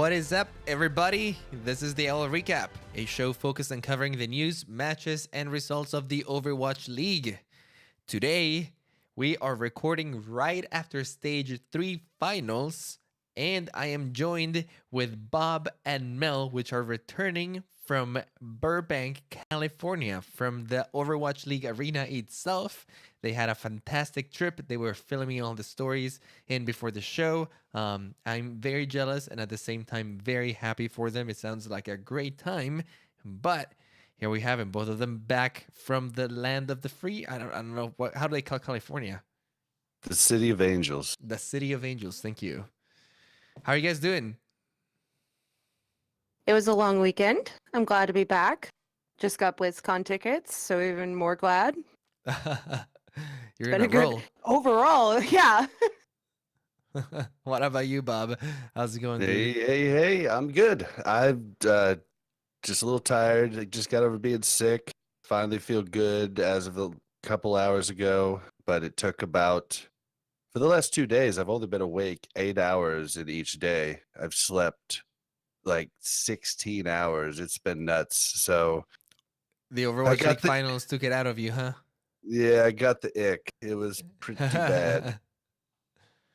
What is up, everybody? This is the L Recap, a show focused on covering the news, matches, and results of the Overwatch League. Today, we are recording right after Stage 3 finals, and I am joined with Bob and Mel, which are returning from Burbank, California, from the Overwatch League arena itself. They had a fantastic trip. They were filming all the stories in before the show. I'm very jealous and at the same time very happy for them. It sounds like a great time, but here we have it. Both of them back from the land of the free. I don't know how do they call California? The City of Angels. The City of Angels. Thank you. How are you guys doing? It was a long weekend. I'm glad to be back. Just got BlizzCon tickets, so even more glad. You're in a roll. Overall, yeah. What about you, Bob? How's it going? Hey, I'm good. I'm just a little tired. I just got over being sick. Finally feel good as of a couple hours ago, but it took about, for the last 2 days, I've only been awake 8 hours in each day. I've slept like 16 hours. It's been nuts. So the Overwatch League finals took it out of you, huh? Yeah, I got the ick. It was pretty bad.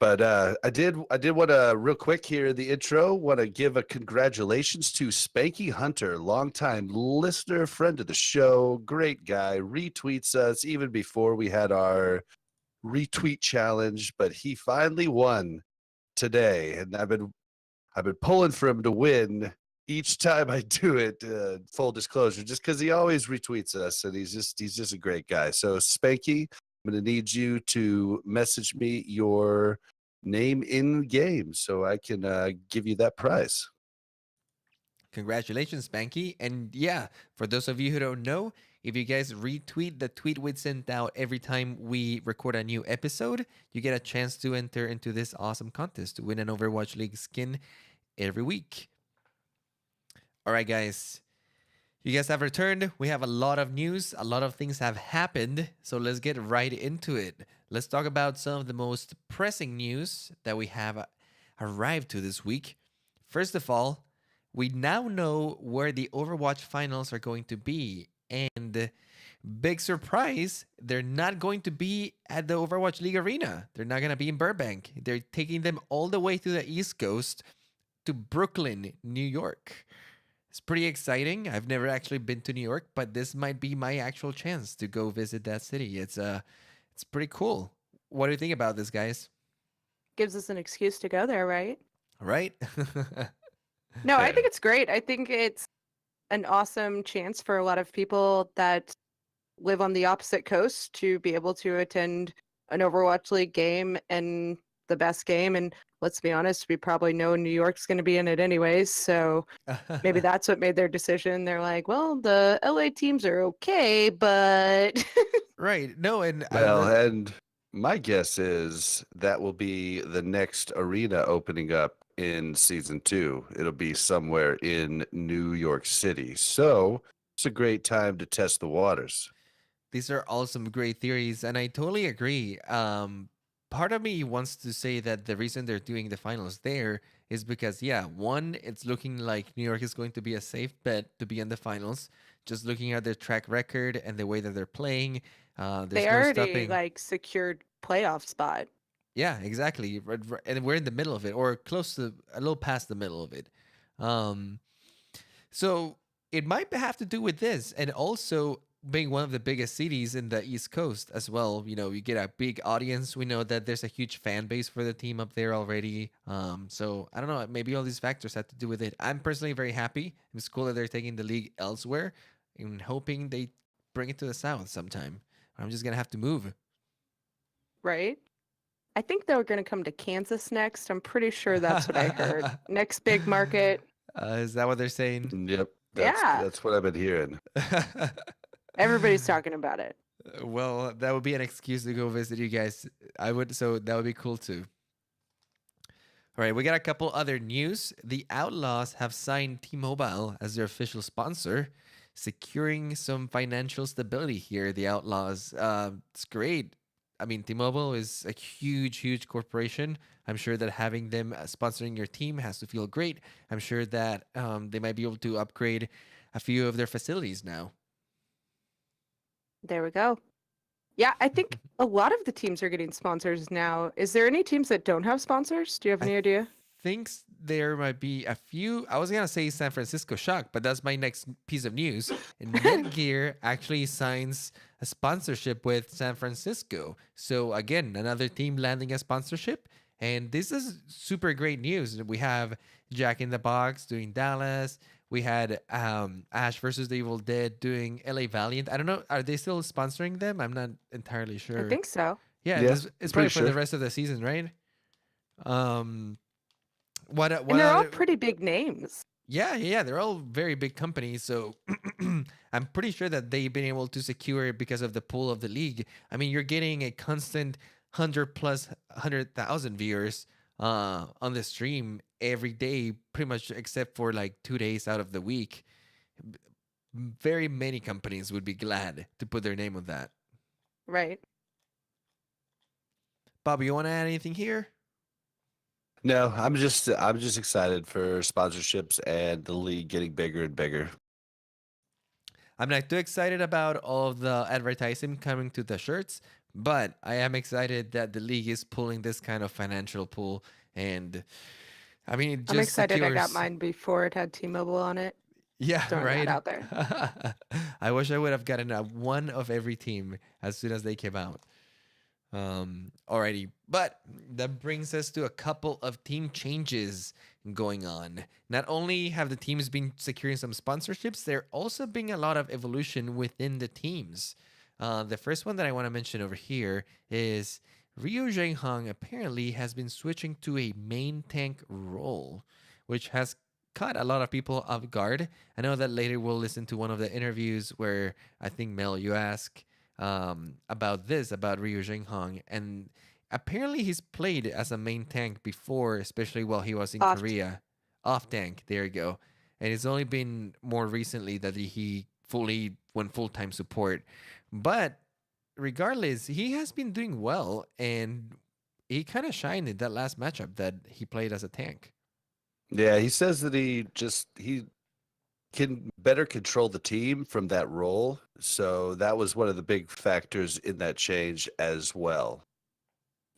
But I did want to, real quick here in the intro, want to give a congratulations to Spanky Hunter, longtime listener, friend of the show, great guy, retweets us even before we had our retweet challenge, but he finally won today, and I've been pulling for him to win each time I do it. Full disclosure, just because he always retweets us, and he's just a great guy. So Spanky, I'm going to need you to message me your name in game so I can give you that prize. Congratulations, Spanky. And yeah, for those of you who don't know, if you guys retweet the tweet we sent out every time we record a new episode, you get a chance to enter into this awesome contest to win an Overwatch League skin every week. All right, guys. You guys have returned. We have a lot of news. A lot of things have happened. So let's get right into it. Let's talk about some of the most pressing news that we have arrived to this week. First of all, we now know where the Overwatch finals are going to be. And big surprise, they're not going to be at the Overwatch League arena. They're not going to be in Burbank. They're taking them all the way to the East Coast to Brooklyn, New York. It's pretty exciting. I've never actually been to New York, but this might be my actual chance to go visit that city. It's pretty cool. What do you think about this, guys? Gives us an excuse to go there, right? Right? No, I think it's great. I think it's an awesome chance for a lot of people that live on the opposite coast to be able to attend an Overwatch League game and the best game. And let's be honest, we probably know New York's going to be in it anyways. So maybe that's what made their decision. They're like, well, the LA teams are okay, but right. No, and and my guess is that will be the next arena opening up in season 2. It'll be somewhere in New York City. So it's a great time to test the waters. These are all some great theories, and I totally agree. Part of me wants to say that the reason they're doing the finals there is because, yeah, one, it's looking like New York is going to be a safe bet to be in the finals. Just looking at their track record and the way that they're playing, they already secured playoff spot. Yeah, exactly. And we're in the middle of it, or close to a little past the middle of it. So it might have to do with this, and also being one of the biggest cities in the East Coast as well. You know, you get a big audience. We know that there's a huge fan base for the team up there already. So I don't know, maybe all these factors have to do with it. I'm personally very happy. It's cool that they're taking the league elsewhere and hoping they bring it to the South sometime. I'm just going to have to move. Right? I think they were going to come to Kansas next. I'm pretty sure that's what I heard. Next big market. Is that what they're saying? Yep. That's what I've been hearing. Everybody's talking about it. Well, that would be an excuse to go visit you guys. So that would be cool too. All right, we got a couple other news. The Outlaws have signed T-Mobile as their official sponsor, securing some financial stability here. The Outlaws, it's great. I mean, T-Mobile is a huge, huge corporation. I'm sure that having them sponsoring your team has to feel great. I'm sure that they might be able to upgrade a few of their facilities now. There we go. Yeah, I think a lot of the teams are getting sponsors now. Is there any teams that don't have sponsors? Do you have I any idea? think there might be a few. I was gonna say San Francisco Shock, but that's my next piece of news. Netgear actually signs a sponsorship with San Francisco. So again, another team landing a sponsorship, and this is super great news. We have Jack in the Box doing Dallas. We had Ash versus the Evil Dead doing LA Valiant. I don't know, are they still sponsoring them? I'm not entirely I sure. think so. Yeah, Yeah, this I'm it's pretty probably for the sure. rest of the season, right? Um, what And what they're all other? pretty big names. Yeah, yeah, they're all very big companies. So I'm pretty sure that they've been able to secure it because of the pool of the league. I mean, you're getting a constant 100,000 viewers on the stream every day, pretty much except for like 2 days out of the week. Very many companies would be glad to put their name on that. Right. Bob, you want to add anything here? No, I'm just excited for sponsorships and the league getting bigger and bigger. I'm not too excited about all of the advertising coming to the shirts, but I am excited that the league is pulling this kind of financial pool. And I mean, it I'm just excited I got secures. mine before it had T-Mobile on it. Yeah, Throwing that right. out there. I wish I would have gotten a one of every team as soon as they came out. Alrighty, but that brings us to a couple of team changes going on. Not only have the teams been securing some sponsorships, there also being a lot of evolution within the teams. The first one that I want to mention over here is Ryu Zhenghong apparently has been switching to a main tank role, which has caught a lot of people off guard. I know that later we'll listen to one of the interviews where I think Mel, you ask about this, about Ryu Jinghong, and apparently he's played as a main tank before, especially while he was in Oft. Korea. Off tank, there you go. And it's only been more recently that he fully went full time support. But regardless, he has been doing well, and he kind of shined in that last matchup that he played as a tank. Yeah, he says that he can better control the team from that role. So that was one of the big factors in that change as well.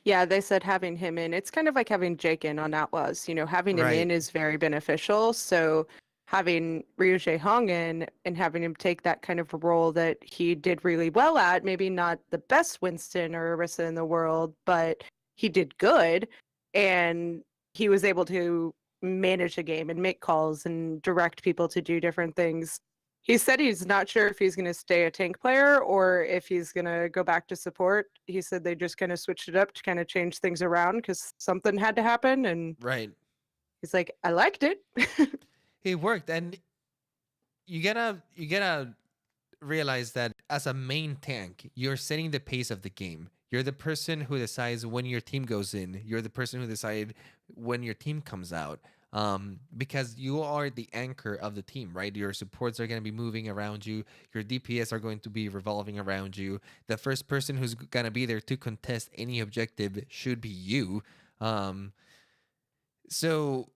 Yeah, they said having him in, it's kind of like having Jake in on Outlaws. Having him Right. in is very beneficial. So having Ryu Hong in and having him take that kind of role that he did really well at, maybe not the best Winston or Orisa in the world, but he did good. And he was able to manage a game and make calls and direct people to do different things. He said he's not sure if he's going to stay a tank player or if he's going to go back to support. He said they just kind of switched it up to kind of change things around because something had to happen. And Right. he's like, I liked it. It worked, and you gotta realize that as a main tank, you're setting the pace of the game. You're the person who decides when your team goes in. You're the person who decides when your team comes out. Because you are the anchor of the team, right? Your supports are going to be moving around you. Your DPS are going to be revolving around you. The first person who's going to be there to contest any objective should be you. Um, so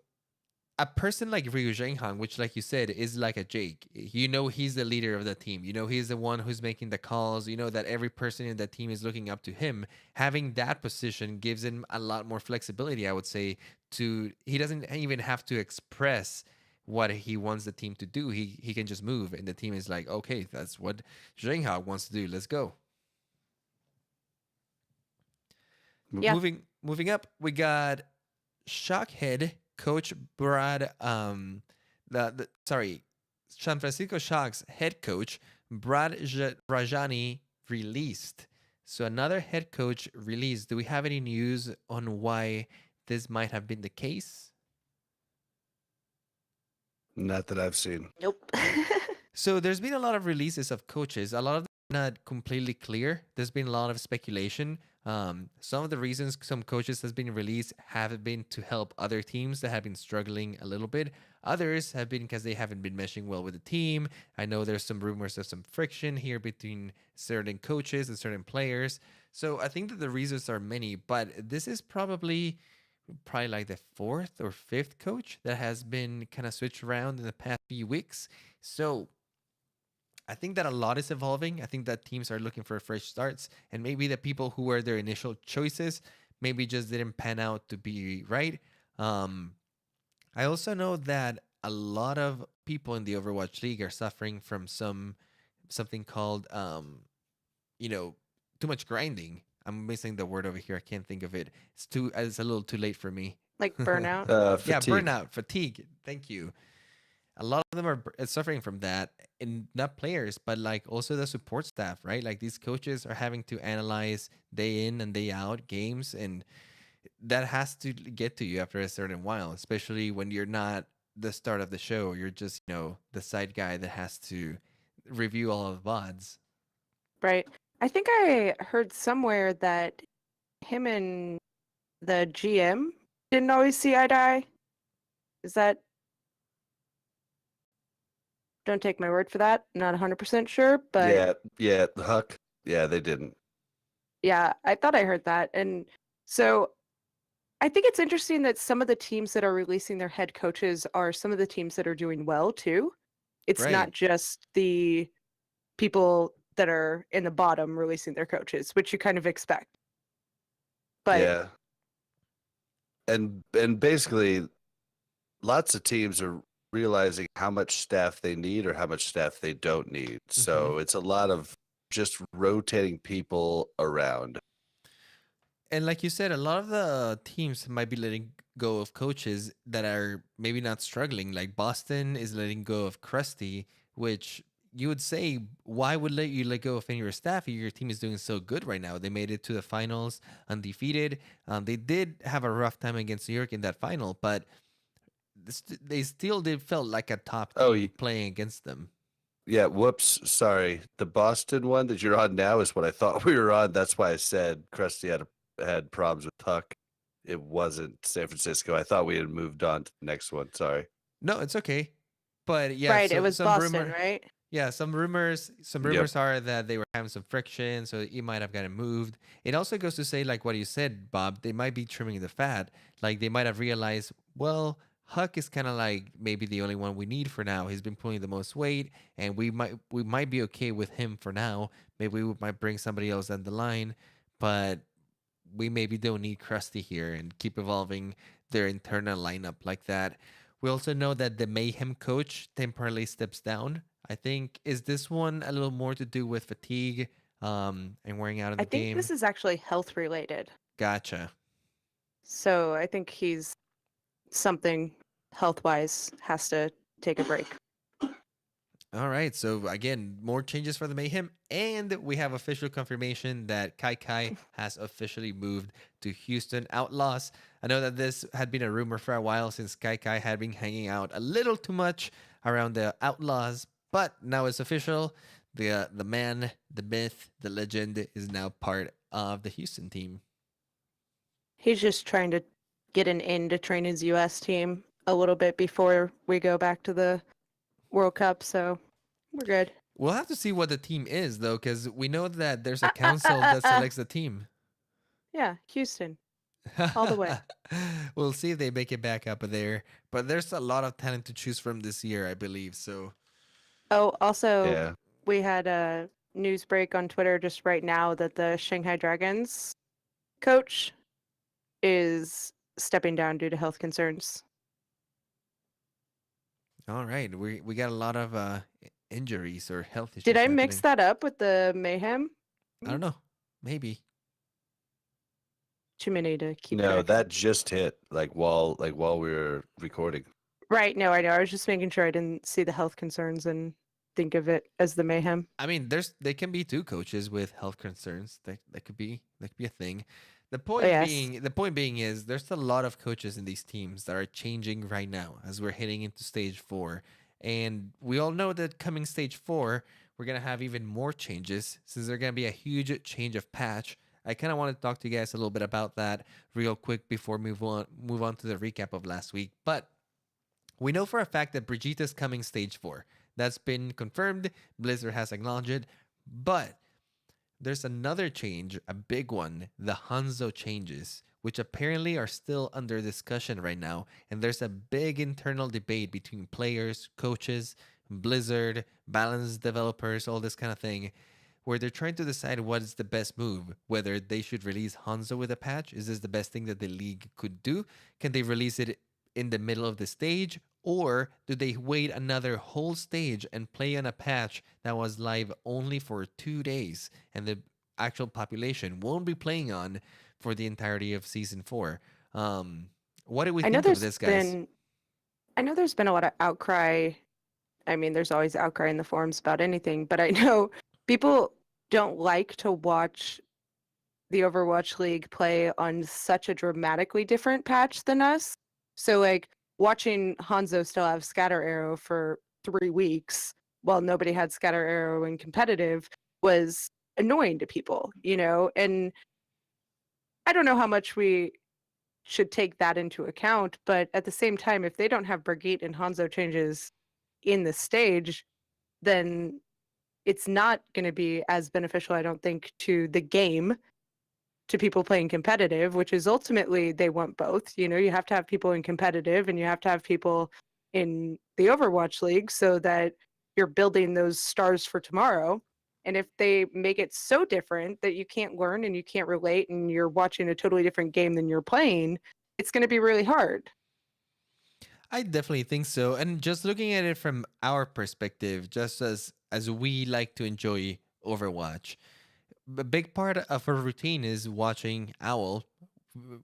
a person like Ryu Zhenghang, which, like you said, is like a Jake. He's the leader of the team. He's the one who's making the calls. That every person in the team is looking up to him. Having that position gives him a lot more flexibility, I would say. He doesn't even have to express what he wants the team to do. He can just move, and the team is like, okay, that's what Zhenghang wants to do. Let's go. Yeah. Moving up, we got Shockhead coach Brad sorry, San Francisco Shock's head coach Brad Rajani released. So another head coach released. Do we have any news on why this might have been the case? Not that I've seen. Nope. So there's been a lot of releases of coaches. A lot of not completely clear. There's been a lot of speculation. Some of the reasons some coaches has been released have been to help other teams that have been struggling a little bit. Others have been because they haven't been meshing well with the team. I know there's some rumors of some friction here between certain coaches and certain players. So I think that the reasons are many, but this is probably like the fourth or fifth coach that has been kind of switched around in the past few weeks. So I think that a lot is evolving. I think that teams are looking for fresh starts, and maybe the people who were their initial choices maybe just didn't pan out to be right. Um, I also know that a lot of people in the Overwatch League are suffering from something called you know, too much grinding. I'm missing the word over here. I can't think of it. It's a little too late for me. Like burnout. Yeah, Fatigue. burnout, fatigue. Thank you. A lot of them are suffering from that, and not players, but like also the support staff, right? Like these coaches are having to analyze day in and day out games, and that has to get to you after a certain while, especially when you're not the start of the show. You're just, the side guy that has to review all of the VODs. Right. I think I heard somewhere that him and the GM didn't always see eye to eye. Is that? Don't take my word for that. Not 100% sure, but Yeah, the Huck. Yeah, they didn't. yeah, I thought I heard that. And so I think it's interesting that some of the teams that are releasing their head coaches are some of the teams that are doing well too. It's Right. not just the people that are in the bottom releasing their coaches, which you kind of expect. But Yeah. And basically lots of teams are realizing how much staff they need or how much staff they don't need. Mm-hmm. So it's a lot of just rotating people around. And like you said, a lot of the teams might be letting go of coaches that are maybe not struggling. Like Boston is letting go of Krusty, which you would say, why would you let go of any of your staff if your team is doing so good right now? They made it to the finals undefeated. They did have a rough time against New York in that final, but they still did felt like a top Oh, team playing against them. yeah. Whoops. Sorry. The Boston one that you're on now is what I thought we were on. That's why I said Krusty had problems with Huck. It wasn't San Francisco. I thought we had moved on to the next one. Sorry. No, it's okay. But yeah, right, it so was Boston, right? Yeah, some Yep. rumors are that they were having some friction, so it might have gotten moved. It also goes to say, like what you said, Bob, they might be trimming the fat. Like they might have realized, well, Huck is kind of like maybe the only one we need for now. He's been pulling the most weight, and we might be okay with him for now. Maybe we might bring somebody else down the line, but we maybe don't need Krusty here and keep evolving their internal lineup like that. We also know that the Mayhem coach temporarily steps down. I think is this one a little more to do with fatigue and wearing out in I the think game? this is actually health related. Gotcha. So I think he's something health wise has to take a break. All right. So again, more changes for the Mayhem, and we have official confirmation that Kai Kai has officially moved to Houston Outlaws. I know that this had been a rumor for a while since Kai Kai had been hanging out a little too much around the Outlaws, but now it's official. The man, the myth, the legend is now part of the Houston team. He's just trying to get an in to train his US team a little bit before we go back to the World Cup, so we're good. We'll have to see what the team is though, because we know that there's a council that selects the team. Yeah, Houston. All the way. We'll see if they make it back up there. But there's a lot of talent to choose from this year, I believe. So Oh, also, Yeah. we had a news break on Twitter just right now that the Shanghai Dragons coach is stepping down due to health concerns. all right, we got a lot of injuries or health issues Did I happening. mix that up with the Mayhem? I don't know. Maybe. Too many to keep No, track. that just hit while we were recording. Right, no, I know. I was just making sure I didn't see the health concerns and think of it as the Mayhem. I mean, they can be two coaches with health concerns. That could be a thing. The point yes. being is there's a lot of coaches in these teams that are changing right now as we're heading into stage 4. And we all know that coming stage 4, we're going to have even more changes since there's going to be a huge change of patch. I kind of want to talk to you guys a little bit about that real quick before move on to the recap of last week. But we know for a fact that Brigitte is coming stage 4. That's been confirmed. Blizzard has acknowledged it. But there's another change, a big one, the Hanzo changes, which apparently are still under discussion right now. And there's a big internal debate between players, coaches, Blizzard, balance developers, all this kind of thing, where they're trying to decide what is the best move, whether they should release Hanzo with a patch. Is this the best thing that the league could do? Can they release it in the middle of the stage? Or do they wait another whole stage and play on a patch that was live only for 2 days and the actual population won't be playing on for the entirety of season 4? What do we think of this, guys? I know there's been a lot of outcry. I mean, there's always outcry in the forums about anything, but I know people don't like to watch the Overwatch League play on such a dramatically different patch than us. So, like, watching Hanzo still have Scatter Arrow for 3 weeks while nobody had Scatter Arrow in competitive was annoying to people, you know? And I don't know how much we should take that into account, but at the same time, if they don't have Brigitte and Hanzo changes in the stage, then it's not going to be as beneficial, I don't think, to the game, to people playing competitive, which is ultimately they want both. You know, you have to have people in competitive and you have to have people in the Overwatch League so that you're building those stars for tomorrow. And if they make it so different that you can't learn and you can't relate and you're watching a totally different game than you're playing, it's going to be really hard. I definitely think so. And just looking at it from our perspective, just as we like to enjoy Overwatch, a big part of our routine is watching Owl,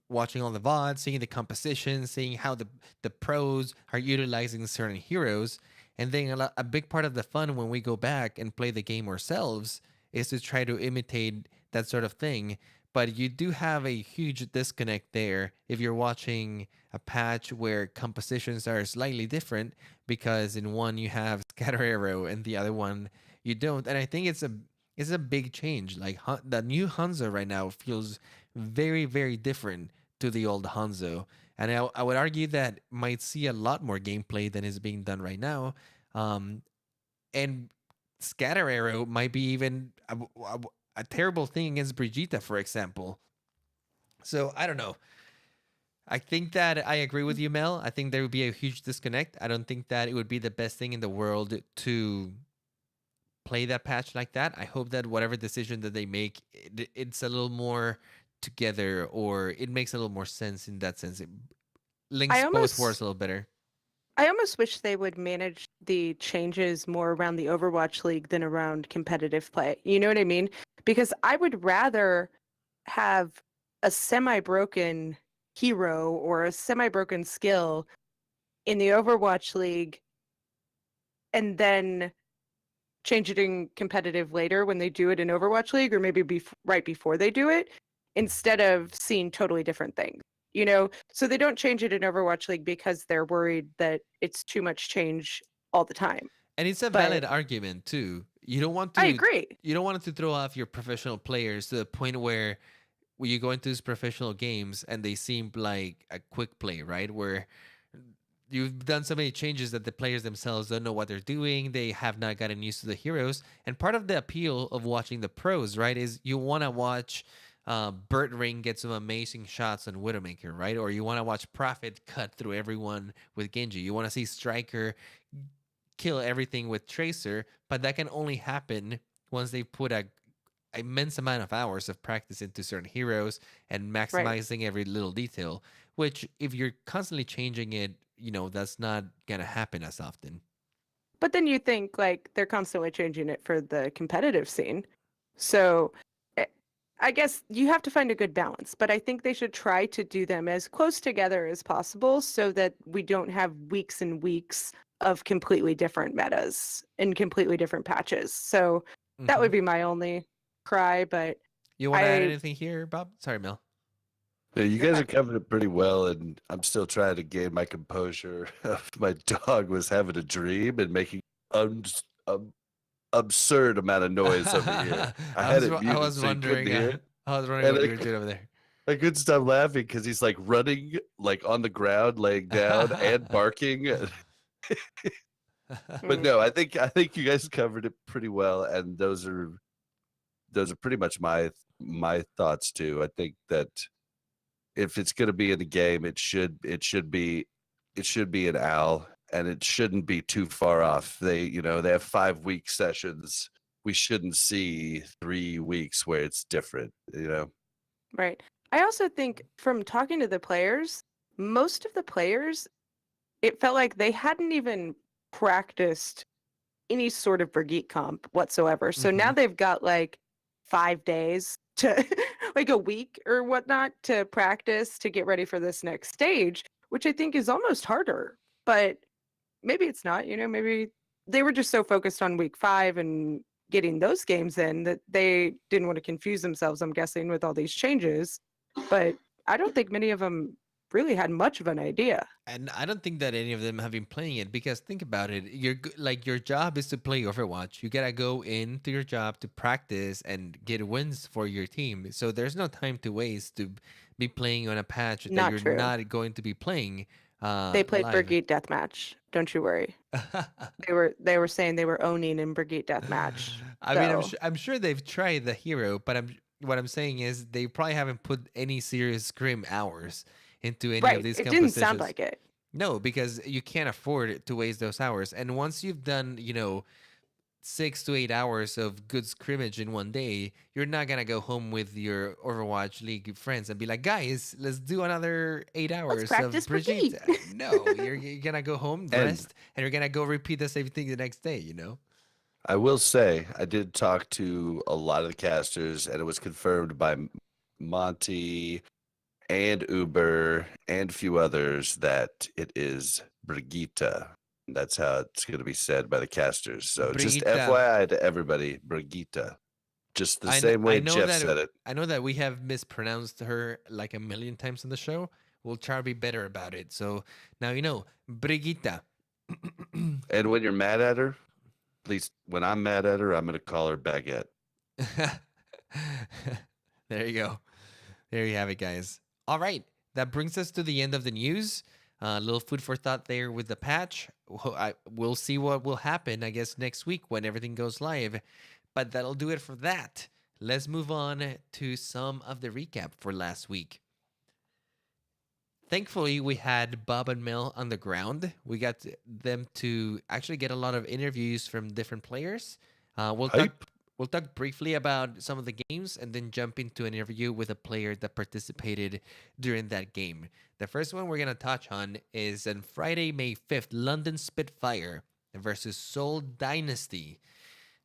watching all the VODs, seeing the composition, seeing how the pros are utilizing certain heroes. And then a big part of the fun when we go back and play the game ourselves is to try to imitate that sort of thing. But you do have a huge disconnect there if you're watching a patch where compositions are slightly different, because in one you have Scatter Arrow and the other one you don't. And I think it's a big change. Like the new Hanzo right now feels very, very different to the old Hanzo. And I would argue that might see a lot more gameplay than is being done right now. And Scatter Arrow might be even a terrible thing against Brigitte, for example. So I don't know. I think that I agree with you, Mel. I think there would be a huge disconnect. I don't think that it would be the best thing in the world to play that patch like that. I hope that whatever decision that they make, it's a little more together, or it makes a little more sense in that sense. It links both worlds a little better. I almost wish they would manage the changes more around the Overwatch League than around competitive play. You know what I mean? Because I would rather have a semi-broken hero or a semi-broken skill in the Overwatch League and then change it in competitive later when they do it in Overwatch League, or maybe right before they do it, instead of seeing totally different things. You know, so they don't change it in Overwatch League because they're worried that it's too much change all the time. And it's a valid argument too. You don't want to. I agree. You don't want it to throw off your professional players to the point where you go into these professional games and they seem like a quick play, right? Where you've done so many changes that the players themselves don't know what they're doing. They have not gotten used to the heroes. And part of the appeal of watching the pros, right, is you want to watch Burt Ring get some amazing shots on Widowmaker, right? Or you want to watch Prophet cut through everyone with Genji. You want to see Striker kill everything with Tracer, but that can only happen once they put a immense amount of hours of practice into certain heroes and maximizing every little detail, which if you're constantly changing it, you know, that's not going to happen as often. But then you think like they're constantly changing it for the competitive scene. So I guess you have to find a good balance, but I think they should try to do them as close together as possible so that we don't have weeks and weeks of completely different metas and completely different patches. So that would be my only cry, but you want to add anything here, Bob? Sorry, Mel. Yeah, you guys are covering it pretty well, and I'm still trying to gain my composure. My dog was having a dream and making absurd amount of noise over here. I had it I muted was so you couldn't wondering. hear it. I was wondering And what I, you were doing over there. I couldn't stop laughing because he's like running, like on the ground, laying down, and barking. But no, I think you guys covered it pretty well, and those are pretty much my thoughts too. I think that if it's going to be in the game, it should be an owl, and it shouldn't be too far off. They have 5-week sessions. We shouldn't see 3 weeks where it's different. Right. I also think from talking to the players, most of the players, it felt like they hadn't even practiced any sort of Brigitte comp whatsoever. So now they've got like 5 days to like a week or whatnot to practice to get ready for this next stage, which I think is almost harder. But maybe it's not, maybe they were just so focused on week 5 and getting those games in that they didn't want to confuse themselves, I'm guessing, with all these changes. But I don't think many of them really had much of an idea. And I don't think that any of them have been playing it because think about it. Your job is to play Overwatch. You gotta go into your job to practice and get wins for your team. So there's no time to waste to be playing on a patch that Not you're true. not going to be playing. They played live. Brigitte Deathmatch. Don't you worry. They were saying they were owning in Brigitte Deathmatch. I mean, So, I'm sure they've tried the hero, but what I'm saying is they probably haven't put any serious scrim hours into any of right. these It compositions. didn't sound like it. No, because you can't afford to waste those hours. And once you've done, 6 to 8 hours of good scrimmage in one day, you're not gonna go home with your Overwatch League friends and be like, guys, let's do another 8 hours practice of Brigitte. No, you're gonna go home, And- rest, and you're gonna go repeat the same thing the next day, I will say I did talk to a lot of the casters, and it was confirmed by Monty and Uber and a few others that it is Brigitte. That's how it's going to be said by the casters. So just Brigitte. FYI to everybody, Brigitte. Just the I same way know Jeff that said it. I know that we have mispronounced her like a million times on the show. We'll try to be better about it. So now you know, Brigitte. And when you're mad at her, at least when I'm mad at her, I'm going to call her Baguette. There you go. There you have it, guys. All right. That brings us to the end of the news. A little food for thought there with the patch. We'll see what will happen, I guess, next week when everything goes live. But that'll do it for that. Let's move on to some of the recap for last week. Thankfully, we had Bob and Mel on the ground. We got them to actually get a lot of interviews from different players. We'll talk briefly about some of the games and then jump into an interview with a player that participated during that game. The first one we're going to touch on is on Friday, May 5th, London Spitfire versus Seoul Dynasty.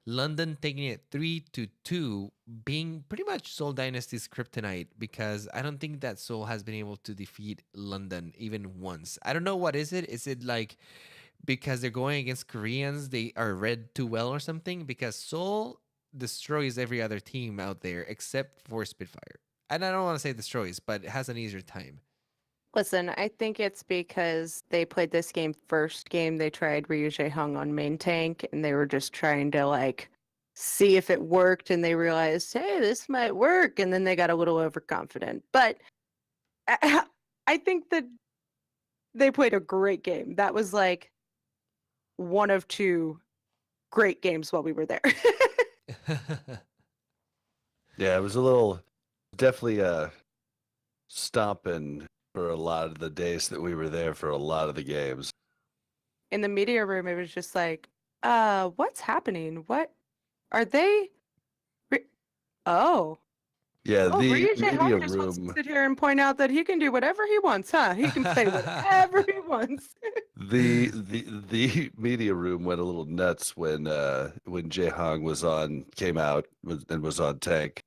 London taking it 3-2, being pretty much Seoul Dynasty's kryptonite because I don't think that Seoul has been able to defeat London even once. I don't know what is it. Is it like because they're going against Koreans, they are read too well or something? Because Seoul destroys every other team out there except for Spitfire. And I don't want to say destroys, but it has an easier time. Listen, I think it's because they played this game first game. They tried Ryu Jae-hung on main tank, and they were just trying to see if it worked, and they realized, hey, this might work, and then they got a little overconfident. But I think that they played a great game. That was like one of 2 great games while we were there. Yeah, it was definitely stomping for a lot of the days that we were there for a lot of the games. In the media room, it was just like, what's happening? What are they? Oh. Yeah, Oh, the Ryu media Jae-hung just wants to room. sit here and point out that he can do whatever he wants, huh? He can play whatever he wants. The media room went a little nuts when Jae-hong came out and was on tank.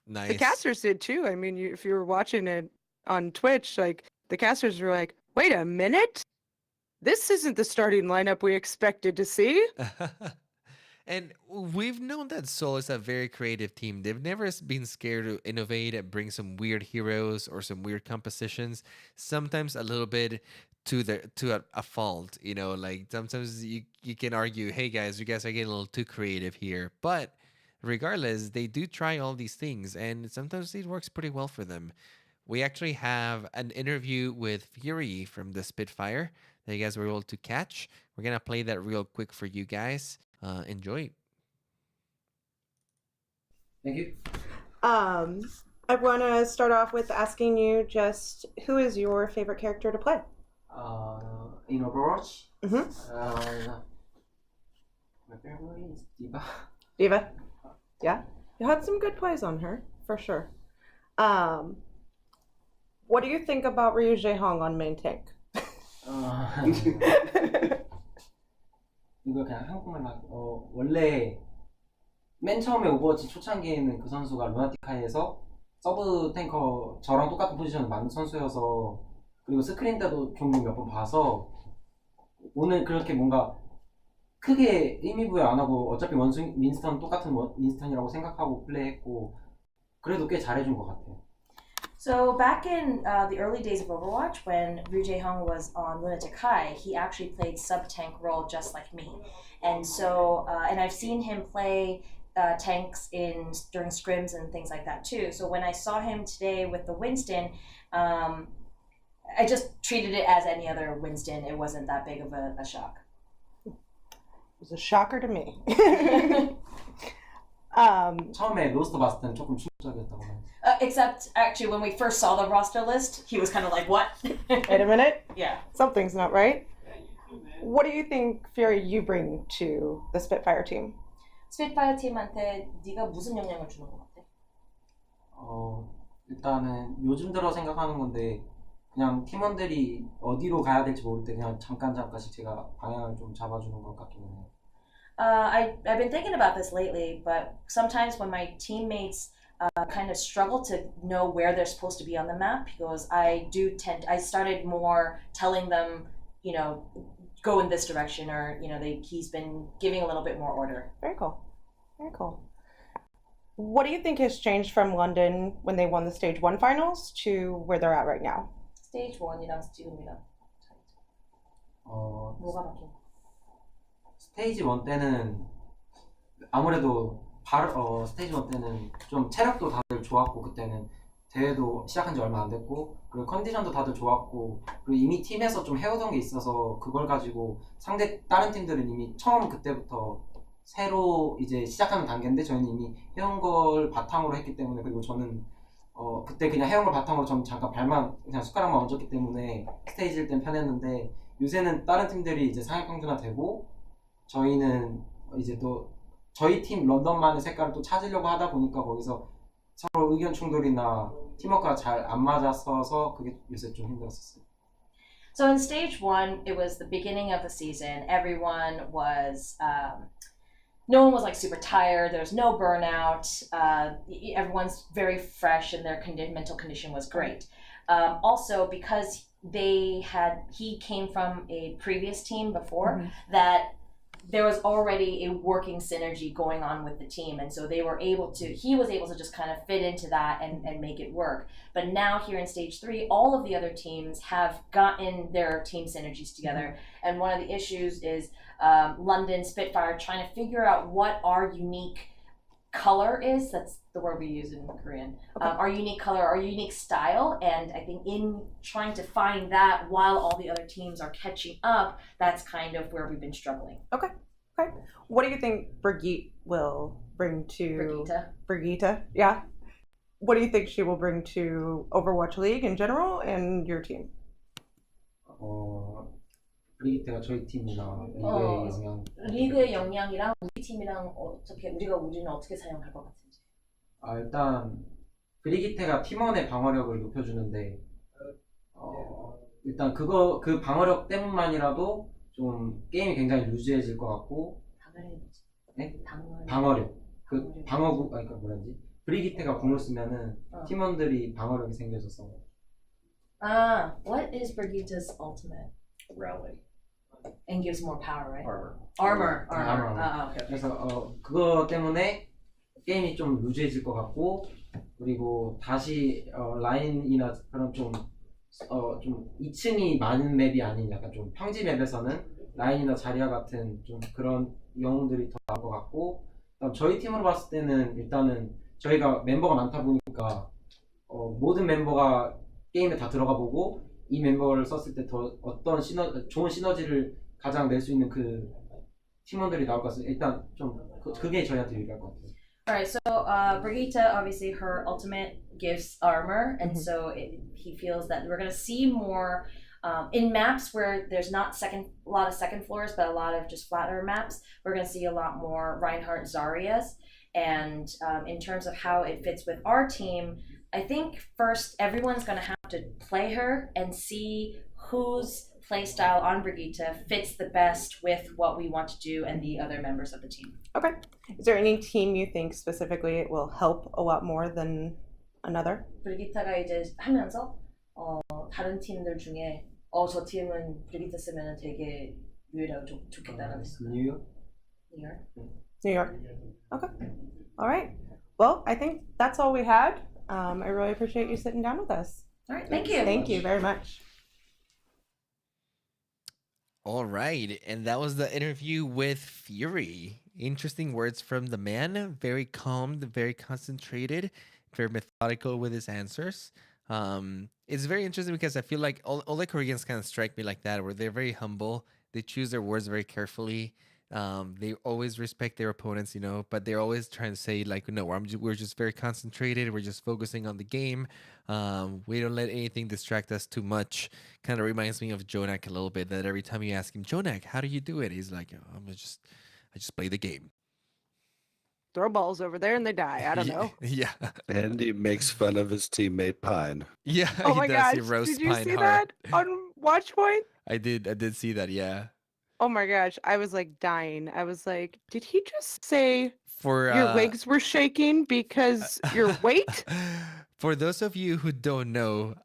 Nice. The casters did too. I mean, if you were watching it on Twitch, the casters were like, "Wait a minute, this isn't the starting lineup we expected to see." And we've known that Seoul is a very creative team. They've never been scared to innovate and bring some weird heroes or some weird compositions. Sometimes a little bit to a fault, you know. Like sometimes you can argue, hey guys, you guys are getting a little too creative here. But regardless, they do try all these things, and sometimes it works pretty well for them. We actually have an interview with Fury from the Spitfire that you guys were able to catch. We're gonna play that real quick for you guys. Enjoy. Thank you. I want to start off with asking you just who is your favorite character to play? In Overwatch, Mm-hmm. my favorite is Diva. Diva. Yeah, you had some good plays on her for sure. What do you think about Ryu Jae-hong on main tank? 이거 그냥 한국말로 원래 맨 처음에 오버워치 초창기에는 그 선수가 루나티카이에서 서브 탱커 저랑 똑같은 포지션을 만든 선수여서 그리고 스크린 때도 종종 몇 번 봐서 오늘 그렇게 뭔가 크게 의미 부여 안 하고 어차피 원숭이 윈스턴 똑같은 윈스턴이라고 생각하고 플레이했고 그래도 꽤 잘해준 것 같아요. So back in the early days of Overwatch, when Ryu Jae-hong was on Lunatic High, he actually played sub-tank role just like me. And so, and I've seen him play tanks during scrims and things like that too. So when I saw him today with the Winston, I just treated it as any other Winston. It wasn't that big of a shock. It was a shocker to me. 처음에 로스터 봤을 때는 조금 충격적이었다고 해요. Except actually when we first saw the roster list, he was kind of like, what? Wait a minute. Yeah. Something's not right. What do you think, Fury, you bring to the Spitfire team? 스피드파이어 팀한테 네가 무슨 영향을 주는 것 같아? 일단은 요즘 들어 생각하는 건데 그냥 팀원들이 어디로 가야 될지 모를 때 그냥 잠깐씩 제가 방향을 좀 잡아주는 것 같기는 해요. I've been thinking about this lately, but sometimes when my teammates kind of struggle to know where they're supposed to be on the map, because I started more telling them, you know, go in this direction, or you know, he's been giving a little bit more order. Very cool. Very cool. What do you think has changed from London when they won the Stage 1 finals to where they're at right now? Stage 1이랑 지금이랑 뭐가 바뀐? 스테이지 1 때는 아무래도 스테이지 1 때는 좀 체력도 다들 좋았고 그때는 대회도 시작한 지 얼마 안 됐고 그리고 컨디션도 다들 좋았고 그리고 이미 팀에서 좀 해오던 게 있어서 그걸 가지고 다른 팀들은 이미 처음 그때부터 새로 이제 시작하는 단계인데 저희는 이미 해온 걸 바탕으로 했기 때문에 그리고 저는 그때 그냥 해온 걸 바탕으로 좀 잠깐 그냥 숟가락만 얹었기 때문에 스테이지일 땐 편했는데 요새는 다른 팀들이 이제 상위 평준화 되고 저희는 이제 또 저희 팀 런던만의 색깔을 또 찾으려고 하다 보니까 거기서 서로 의견 충돌이나 팀워크가 잘 안 맞았어서 그게 요새 좀 힘들었었어요. So in stage 1, it was the beginning of the season. Everyone was no one was like super tired. There was no burnout. Everyone's very fresh and their mental condition was great. Also, because he came from a previous team before, that there was already a working synergy going on with the team, and so he was able to just kind of fit into that and make it work. But now here in stage 3, all of the other teams have gotten their team synergies together, and one of the issues is London Spitfire trying to figure out what our unique color is. That's the word we use in Korean. Okay. Our unique color, our unique style, and I think in trying to find that while all the other teams are catching up, that's kind of where we've been struggling. Okay. What do you think Brigitte will bring to Brigitte? Yeah. What do you think she will bring to Overwatch League in general and your team? 브리기테가 저희 팀이랑 리그의 영향이랑 우리 팀이랑 우리는 어떻게 사용할 것 같은지. 일단 브리기테가 팀원의 방어력을 높여주는데 일단 그 방어력 때문만이라도 좀 게임이 굉장히 루즈해질 것 같고. 네? 방어력. 그 방어구 그러니까 뭐라지? 브리기테가 궁을 쓰면은 팀원들이 방어력이 생겨져서. What is Brigitte's ultimate? Rally. and gives more power, right? armor. Armor. armor. Okay. 그래서 그거 때문에 게임이 좀 루즈해질 것 같고 그리고 다시 라인이나 그런 좀 2층이 많은 맵이 아닌 약간 좀 평지 맵에서는 라인이나 자리아 같은 좀 그런 영웅들이 더 나을 것 같고 그다음 저희 팀으로 봤을 때는 일단은 저희가 멤버가 많다 보니까 모든 멤버가 게임에 다 들어가 보고 이 멤버를 썼을 때 더 어떤 좋은 시너지를 가장 낼 수 있는 그 팀원들이 나올 것 같습니다. 일단 좀 그게 저희한테 유리할 것 같아요. Alright, so Brigitte, obviously her ultimate gives armor, and so he feels that we're going to see more in maps where there's not a lot of second floors, but a lot of just flatter maps. We're going to see a lot more Reinhardt Zarias, and in terms of how it fits with our team, I think first everyone's going to have to play her and see whose playstyle on Brigitte fits the best with what we want to do and the other members of the team. Okay. Is there any team you think specifically it will help a lot more than another? 브리기타가 이제 하면서 다른 팀들 중에 저 팀은 브리기타 쓰면 되게 유일하고 좋겠다는 뉴욕? New York. Okay. All right. Well, I think that's all we had. I really appreciate you sitting down with us. All right, thank you. Thank you very much. All right, and that was the interview with Fury. Interesting words from the man. Very calm, very concentrated, very methodical with his answers. It's very interesting because I feel like all the Koreans kind of strike me like that, where they're very humble. They choose their words very carefully. They always respect their opponents, you know, but they're always trying to say like, no, we're just very concentrated. We're just focusing on the game. We don't let anything distract us too much. Kind of reminds me of Jonak a little bit, that every time you ask him, Jonak, how do you do it? He's like, I just play the game. Throw balls over there and they die. I don't know. Yeah. And he makes fun of his teammate Pine. Yeah. Oh he my does. gosh. He roasts Did you Pine see hard. that on Watchpoint? I did see that, yeah. Oh my gosh. I was like dying. I was like, did he just say For your legs were shaking because your weight? For those of you who don't know,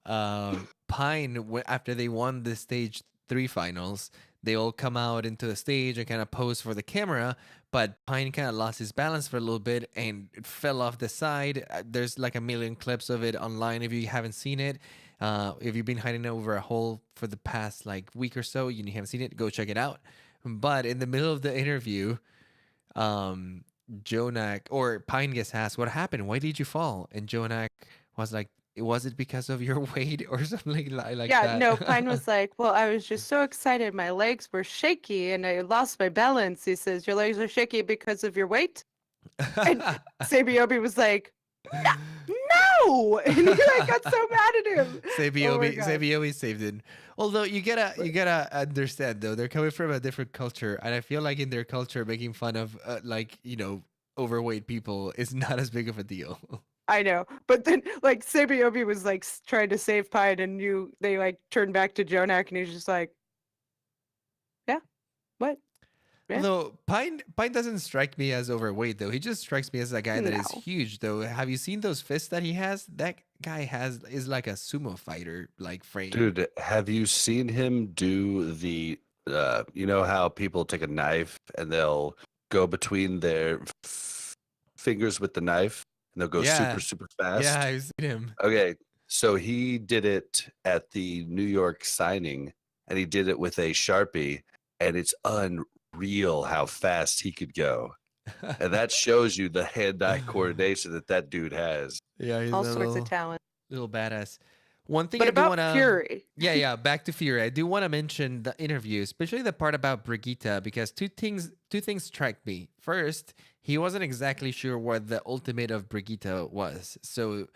Pine, after they won the stage 3 finals, they all come out into the stage and kind of pose for the camera, but Pine kind of lost his balance for a little bit and it fell off the side. There's like a million clips of it online if you haven't seen it. If you've been hiding over a hole for the past like week or so, you haven't seen it, go check it out. But in the middle of the interview, Jonak or Pine gets asked, what happened? Why did you fall? And Jonak was like, was it because of your weight or something like that? Yeah, no, Pine was like, well, I was just so excited. My legs were shaky and I lost my balance. He says, your legs are shaky because of your weight? And Sabiobi was like, no! And he like got so mad at him. Sabiobi saved it. Although you gotta understand though, they're coming from a different culture, and I feel like in their culture, making fun of overweight people is not as big of a deal. I know, but then like Sabiobi was like trying to save Pine, and they like turned back to Jonak, and he's just like, yeah, what? Yeah. Although Pine doesn't strike me as overweight though. He just strikes me as a guy that is huge though. Have you seen those fists that he has? That guy is like a sumo fighter like frame. Dude, have you seen him do the you know how people take a knife and they'll go between their fingers with the knife and they'll go super fast? Yeah, I've seen him. Okay, so he did it at the New York signing and he did it with a Sharpie, and it's unreal how fast he could go. And that shows you the hand-eye coordination that dude has. Yeah, he's all sorts of talent. Little badass. One thing But I do about want to Fury. Yeah, back to Fury. I do want to mention the interview, especially the part about Brigitte, because two things struck me. First, he wasn't exactly sure what the ultimate of Brigitte was. So,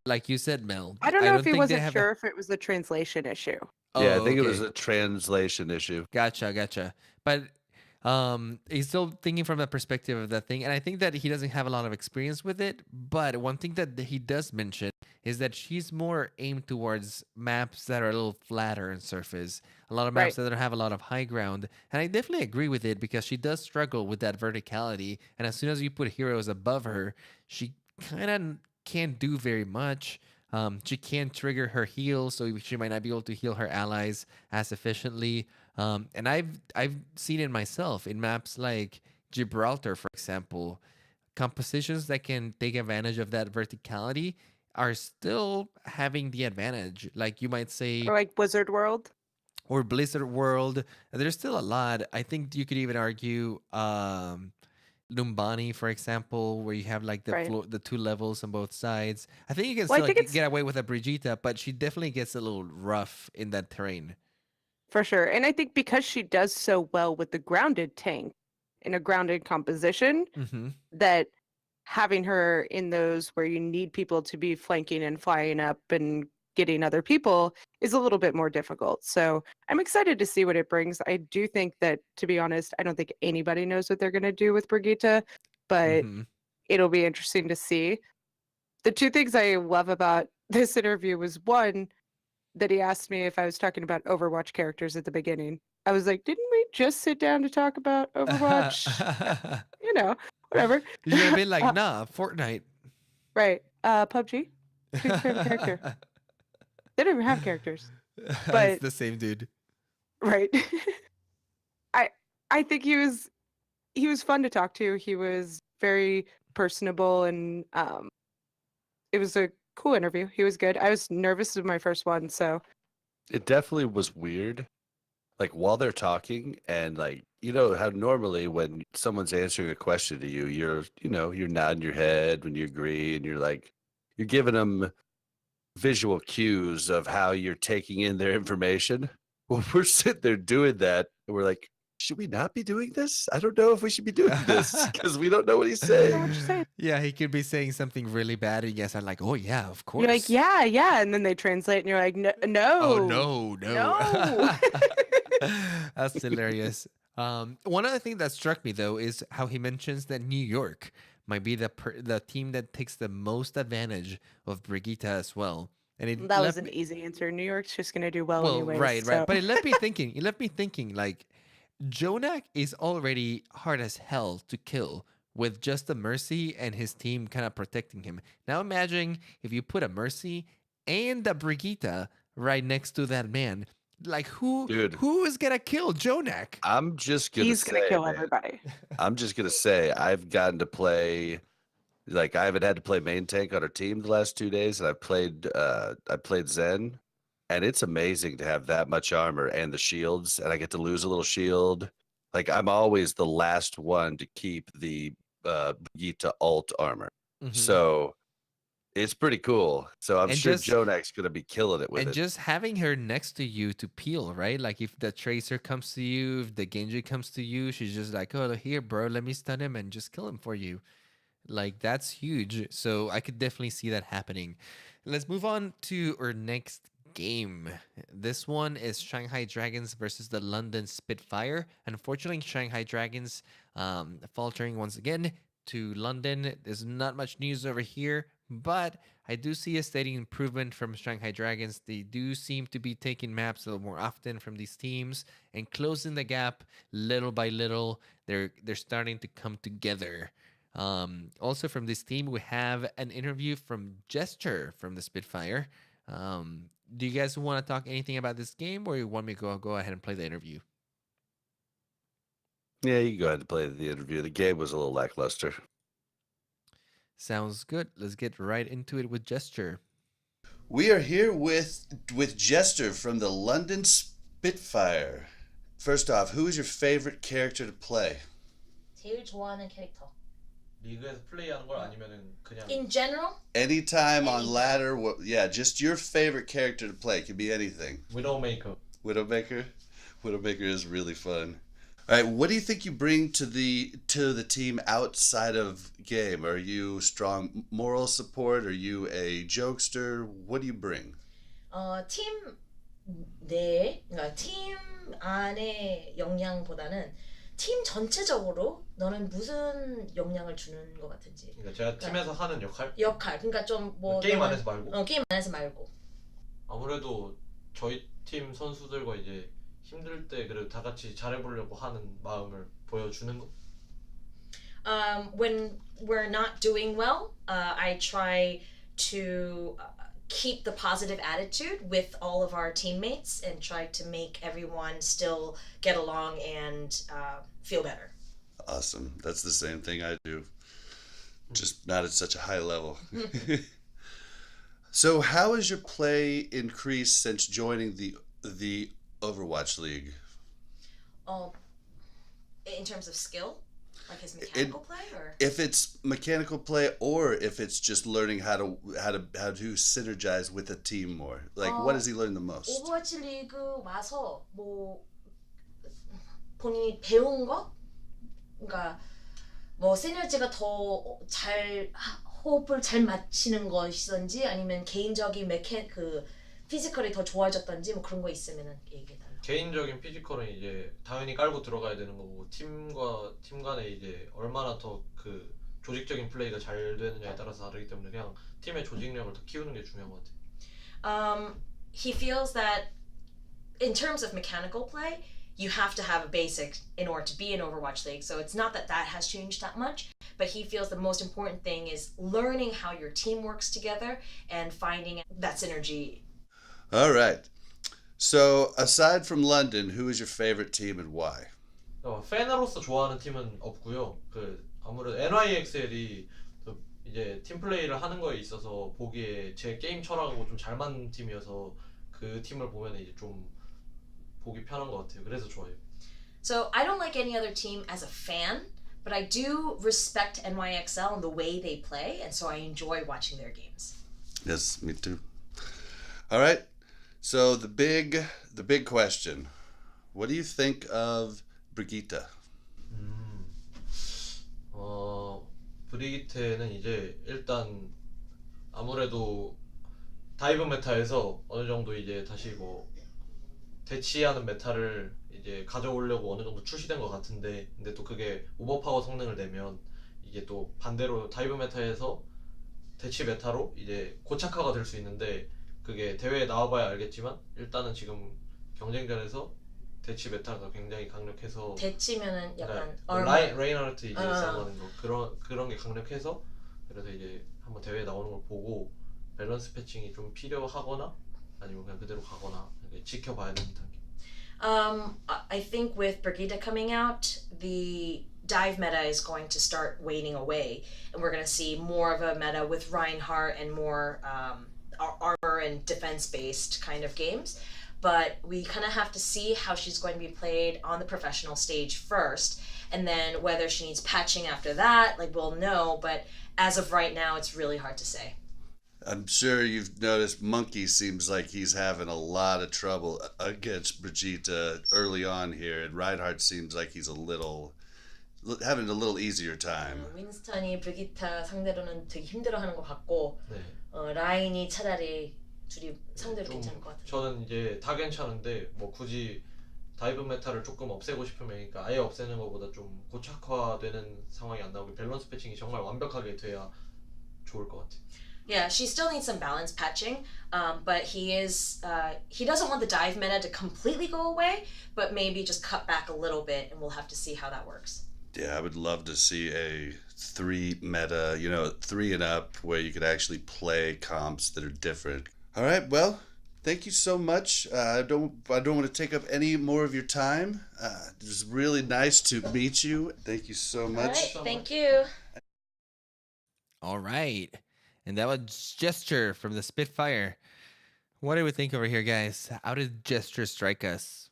like you said, Mel, I don't know if he think they wasn't have sure if it was a translation issue. Yeah, Oh, I think it was okay. a translation issue. Gotcha. But he's still thinking from the perspective of that thing, and I think that he doesn't have a lot of experience with it. But one thing that he does mention is that she's more aimed towards maps that are a little flatter in surface, a lot of maps that don't have a lot of high ground. And I definitely agree with it, because she does struggle with that verticality, and as soon as you put heroes above her, she kind of can't do very much. She can't trigger her heal, so she might not be able to heal her allies as efficiently. And I've seen it myself in maps like Gibraltar, for example. Compositions that can take advantage of that verticality are still having the advantage. Like you might say, Or like Wizard World. or Blizzard World. There's still a lot. I think you could even argue Lumbani, for example, where you have like Right. the two levels on both sides. I think you can Well, I still think like, it's get away with a Brigitte, but she definitely gets a little rough in that terrain. for sure. And I think because she does so well with the grounded tank in a grounded composition, Mm-hmm. that having her in those where you need people to be flanking and flying up and getting other people is a little bit more difficult. So I'm excited to see what it brings. I do think that, to be honest, I don't think anybody knows what they're going to do with Brigitte, but Mm-hmm. it'll be interesting to see. The two things I love about this interview was one, that he asked me if I was talking about Overwatch characters at the beginning. I was like, didn't we just sit down to talk about Overwatch? You know, whatever. You should have been like, Uh, nah, Fortnite. right. PUBG. Who's your favorite character? They don't even have characters. It's But the same dude. right. I I think he was fun to talk to. He was very personable, and it was a cool interview. He was good. I was nervous of my first one, so It definitely was weird. Like while they're talking, and like you know how normally when someone's answering a question to you, you're nodding your head when you agree, and you're giving them visual cues of how you're taking in their information. Well, we're sitting there doing that, and we're like, should we not be doing this? I don't know if we should be doing this because we don't know what he's I don't know saying. what you're saying. Yeah, he could be saying something really bad, and yes, I'm like, oh yeah, of course. You're like, yeah, yeah, and then they translate, and you're like, no, Oh no, no. no. That's hilarious. One other thing that struck me though is how he mentions that New York might be the team that takes the most advantage of Brigitte as well. And it That was left an me, easy answer. New York's just gonna do well, well, anyways. right, So. right. But it left me thinking. It left me thinking like Jonak is already hard as hell to kill with just a Mercy and his team kind of protecting him. Now imagine if you put a Mercy and a Brigitte right next to that man. Like Dude. who is gonna kill Jonak? I'm just gonna He's gonna kill man, everybody. I'm just gonna say I've gotten to play. Like I haven't had to play main tank on our team the last 2 days, and I played Zen, and it's amazing to have that much armor and the shields, and I get to lose a little shield. Like I'm always the last one to keep the Brigitte alt armor, Mhm. so it's pretty cool. So I'm And sure just- Jonak's gonna be killing it with And it. just having her next to you to peel, right? Like if the Tracer comes to you, if the Genji comes to you, she's just like, oh, here, bro, let me stun him and just kill him for you. Like that's huge. So I could definitely see that happening. Let's move on to our next game. This one is Shanghai Dragons versus the London Spitfire. Unfortunately, Shanghai Dragons faltering once again to London. There's not much news over here, but I do see a steady improvement from Shanghai Dragons. They do seem to be taking maps a little more often from these teams and closing the gap little by little. They're starting to come together. Also from this team, we have an interview from Gesture from the Spitfire. Do you guys want to talk anything about this game, or you want me to go ahead and play the interview? Yeah, you can go ahead and play the interview. The game was a little lackluster. Sounds good. Let's get right into it with Gesture. We are here with Jester from the London Spitfire. First off, who is your favorite character to play? 제일 좋아하는 캐릭터. 리그에서 플레이하는 걸 아니면은 그냥 In general, Anytime on ladder, yeah, just your favorite character to play. Could be anything. 위도우메이커. Widowmaker? Widowmaker is really fun. All right, what do you think you bring to the team outside of game? Are you strong moral support? Are you a jokester? What do you bring? 팀 내, 그러니까 팀 안의 역량보다는 팀 전체적으로 너는 무슨 역량을 주는 것 같은지. 그러니까 제가 팀에서 하는 역할? 그러니까 좀 뭐 게임 안에서 말고? 게임 안에서 말고. 아무래도 저희 팀 선수들과 이제 힘들 때 그래도 다 같이 잘해보려고 하는 마음을 보여주는 거? When we're not doing well, I try to keep the positive attitude with all of our teammates and try to make everyone still get along and feel better. Awesome. That's the same thing I do, just not at such a high level. So how has your play increased since joining the Overwatch League? In terms of skill, like his mechanical play, or if it's mechanical play, or if it's just learning how to synergize with a team more. Like, what has he learned the most? 오버워치 리그 와서 뭐 본인이 배운 거, 그러니까 뭐 시너지가 더 잘 호흡을 잘 맞추는 것이든지 아니면 개인적인 그 피지컬이 더 좋아졌던지 뭐 그런 거 있으면은 얘기해달라. 개인적인 피지컬은 이제 당연히 깔고 들어가야 되는 거고 팀과 팀 간에 이제 얼마나 더 그 조직적인 플레이가 잘 되느냐에 따라서 다르기 때문에 그냥 팀의 조직력을 더 키우는 게 중요한 것 같아요. He feels that in terms of mechanical play, you have to have a basic in order to be in Overwatch League. So it's not that has changed that much, but he feels the most important thing is learning how your team works together and finding that synergy. All right. So aside from London, who is your favorite team and why? 팬으로서 좋아하는 팀은 없고요. 그 아무래도 NYXL이 이제 팀 플레이를 하는 거에 있어서 보기에 제 게임 철학하고 좀 잘 맞는 팀이어서 그 팀을 보면 이제 좀 보기 편한 것 같아요. 그래서 좋아요. So I don't like any other team as a fan, but I do respect NYXL and the way they play, and so I enjoy watching their games. Yes, me too. All right. So the big question. What do you think of Brigitte? 브리기테는 이제 일단 아무래도 다이브 메타에서 어느 정도 이제 다시 뭐 대치하는 메타를 이제 가져오려고 어느 정도 출시된 것 같은데, 근데 또 그게 오버파워 성능을 내면 이게 또 반대로 다이브 메타에서 대치 메타로 이제 고착화가 될 수 있는데, 그게 대회에 나와봐야 알겠지만 일단은 지금 경쟁전에서 대치 메타가 굉장히 강력해서 대치면은 약간 레인하르트 이제 싸우는 거 그런 게 강력해서, 그래서 이제 한번 대회에 나오는 걸 보고 밸런스 패칭이 좀 필요하거나 아니면 그냥 그대로 가거나 지켜봐야 되는 단계. I think with Brigitte coming out, the dive meta is going to start waning away, and we're going to see more of a meta with Reinhardt and more armor and defense-based kind of games. But we kind of have to see how she's going to be played on the professional stage first, and then whether she needs patching after that, like we'll know. But as of right now, it's really hard to say. I'm sure you've noticed Monkey seems like he's having a lot of trouble against Brigitte early on here, and Reinhardt seems like he's having a little easier time. 윈스턴이 브리기타 상대로는 되게 힘들어하는 것 같고, 네. 라인이 차라리 둘이 상대로 괜찮을 것 같아요. 저는 이제 다 괜찮은데 뭐 굳이 다이브 메타를 조금 없애고 싶으면, 그러니까 아예 없애는 것보다 좀 고착화되는 상황이 안 나오고 밸런스 패칭이 정말 완벽하게 돼야 좋을 것 같아요. Yeah, she still needs some balance patching, but he doesn't want the dive meta to completely go away, but maybe just cut back a little bit, and we'll have to see how that works. Yeah, I would love to see a 3 meta, 3 and up, where you could actually play comps that are different. All right, well, thank you so much. I don't want to take up any more of your time. It was really nice to meet you. Thank you so much. All right, thank you. All right. And that was Gesture from the Spitfire. What do we think over here, guys? How did Gesture strike us?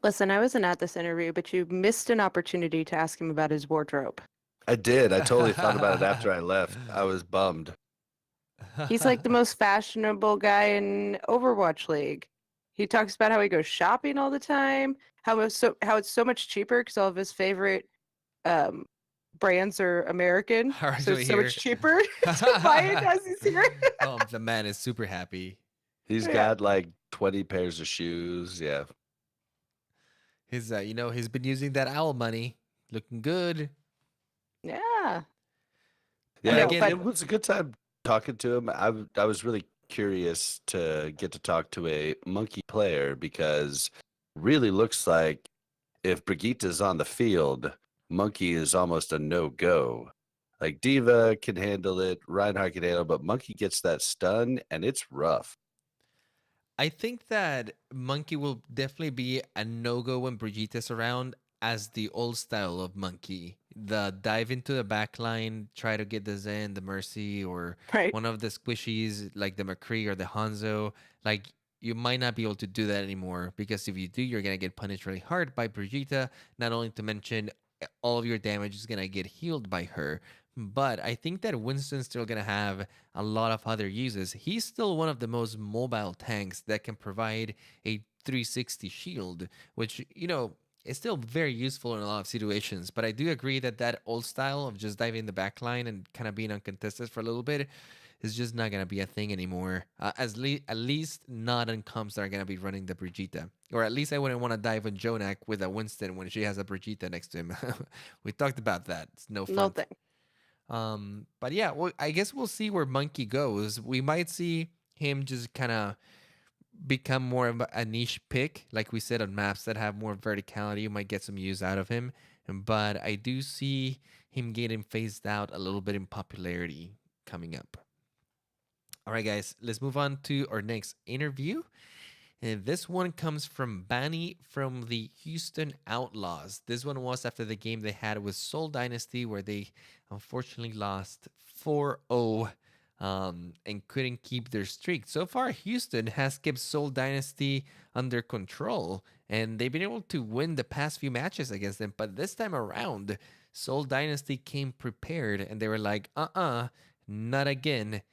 Listen, I wasn't at this interview, but you missed an opportunity to ask him about his wardrobe. I did. I totally thought about it after I left. I was bummed. He's like the most fashionable guy in Overwatch League. He talks about how he goes shopping all the time, how it's so much cheaper because all of his favorite brands are American, so it's so much cheaper to buy it as he's here. Oh, the man is super happy. He's got like 20 pairs of shoes. Yeah. His, he's been using that owl money, looking good. Yeah. Yeah, but it was a good time talking to him. I was really curious to get to talk to a Monkey player, because it really looks like if Brigitte is on the field, Monkey is almost a no-go. Like Diva can handle it, Reinhardt can handle it, but Monkey gets that stun and it's rough. I think that Monkey will definitely be a no-go when Brigitte's around as the old style of Monkey. The dive into the backline, try to get the Zen, the Mercy, or Right. one of the squishies like the McCree or the Hanzo. Like, you might not be able to do that anymore because if you do, you're going to get punished really hard by Brigitte. Not only to mention all of your damage is going to get healed by her. But I think that Winston's still going to have a lot of other uses. He's still one of the most mobile tanks that can provide a 360 shield, which, is still very useful in a lot of situations. But I do agree that that old style of just diving in the back line and kind of being uncontested for a little bit is just not going to be a thing anymore. At least not on comps that are going to be running the Brigitte. Or at least I wouldn't want to dive on Jonak with a Winston when she has a Brigitte next to him. We talked about that. It's no fun. No thing. But yeah, well, I guess we'll see where Monkey goes. We might see him just kind of become more of a niche pick, like we said, on maps that have more verticality. You might get some use out of him, but I do see him getting phased out a little bit in popularity coming up. All right, guys, let's move on to our next interview. And this one comes from Bani from the Houston Outlaws. This one was after the game they had with Seoul Dynasty, where they unfortunately lost 4-0 and couldn't keep their streak. So far, Houston has kept Seoul Dynasty under control, and they've been able to win the past few matches against them. But this time around, Seoul Dynasty came prepared, and they were like, not again.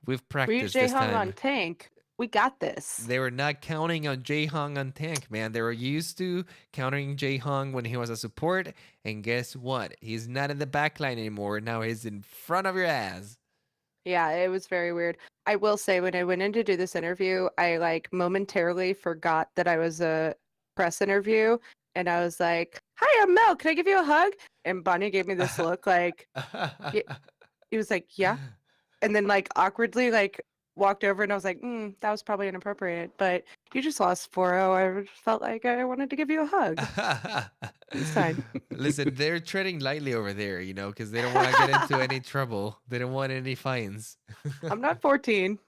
We've practiced this Jae-Hong time. on tank. We got this. They were not counting on Jae-Hong on tank, man. They were used to countering Jae-Hong when he was a support. And guess what? He's not in the backline anymore. Now he's in front of your ass. Yeah, it was very weird. I will say, when I went in to do this interview, I momentarily forgot that I was a press interview. And I was like, "Hi, I'm Mel. Can I give you a hug?" And Bonnie gave me this look like, he was like, "Yeah." And then awkwardly walked over, and I was like, that was probably inappropriate, but you just lost 4-0. I felt like I wanted to give you a hug. It's fine. Listen, they're treading lightly over there, because they don't want to get into any trouble. They don't want any fines. I'm not 14.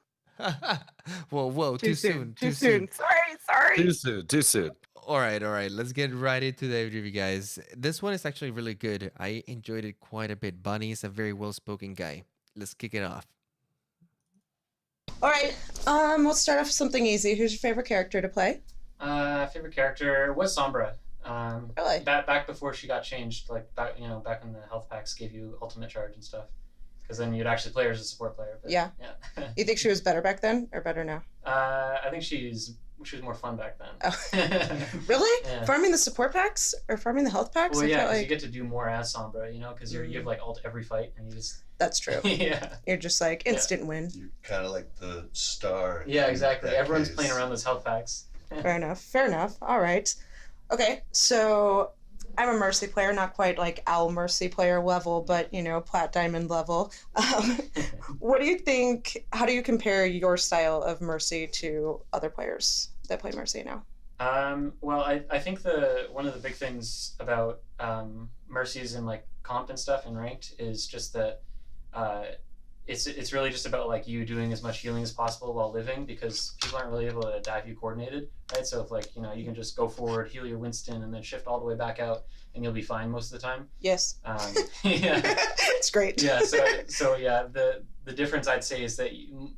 Whoa, too soon. Too soon. Sorry. Too soon. All right. Let's get right into the interview, guys. This one is actually really good. I enjoyed it quite a bit. Bunny is a very well-spoken guy. Let's kick it off. All right, we'll start off with something easy. Who's your favorite character to play? Favorite character was Sombra. Really? Back before she got changed, back when the health packs gave you ultimate charge and stuff. Because then you'd actually play her as a support player. But, yeah. You think she was better back then or better now? I think she was more fun back then. Oh. Really? Yeah. Farming the support packs or farming the health packs? Well, yeah, because you get to do more as Sombra, because you have ult every fight and you just. That's true. Yeah. You're just instant win. You're kind of like the star. Yeah, exactly. Everyone's playing around those health packs. Fair enough. All right. Okay, so I'm a Mercy player, not quite like Owl Mercy player level, but Plat Diamond level. What do you think? How do you compare your style of Mercy to other players that play Mercy now? Well, I think one of the big things about Mercies and comp and stuff and ranked is just that it's really just about you doing as much healing as possible while living, because people aren't really able to dive you coordinated, right? So if you can just go forward, heal your Winston, and then shift all the way back out, and you'll be fine most of the time. Yes. Yeah. It's great. Yeah. So yeah, the difference I'd say is that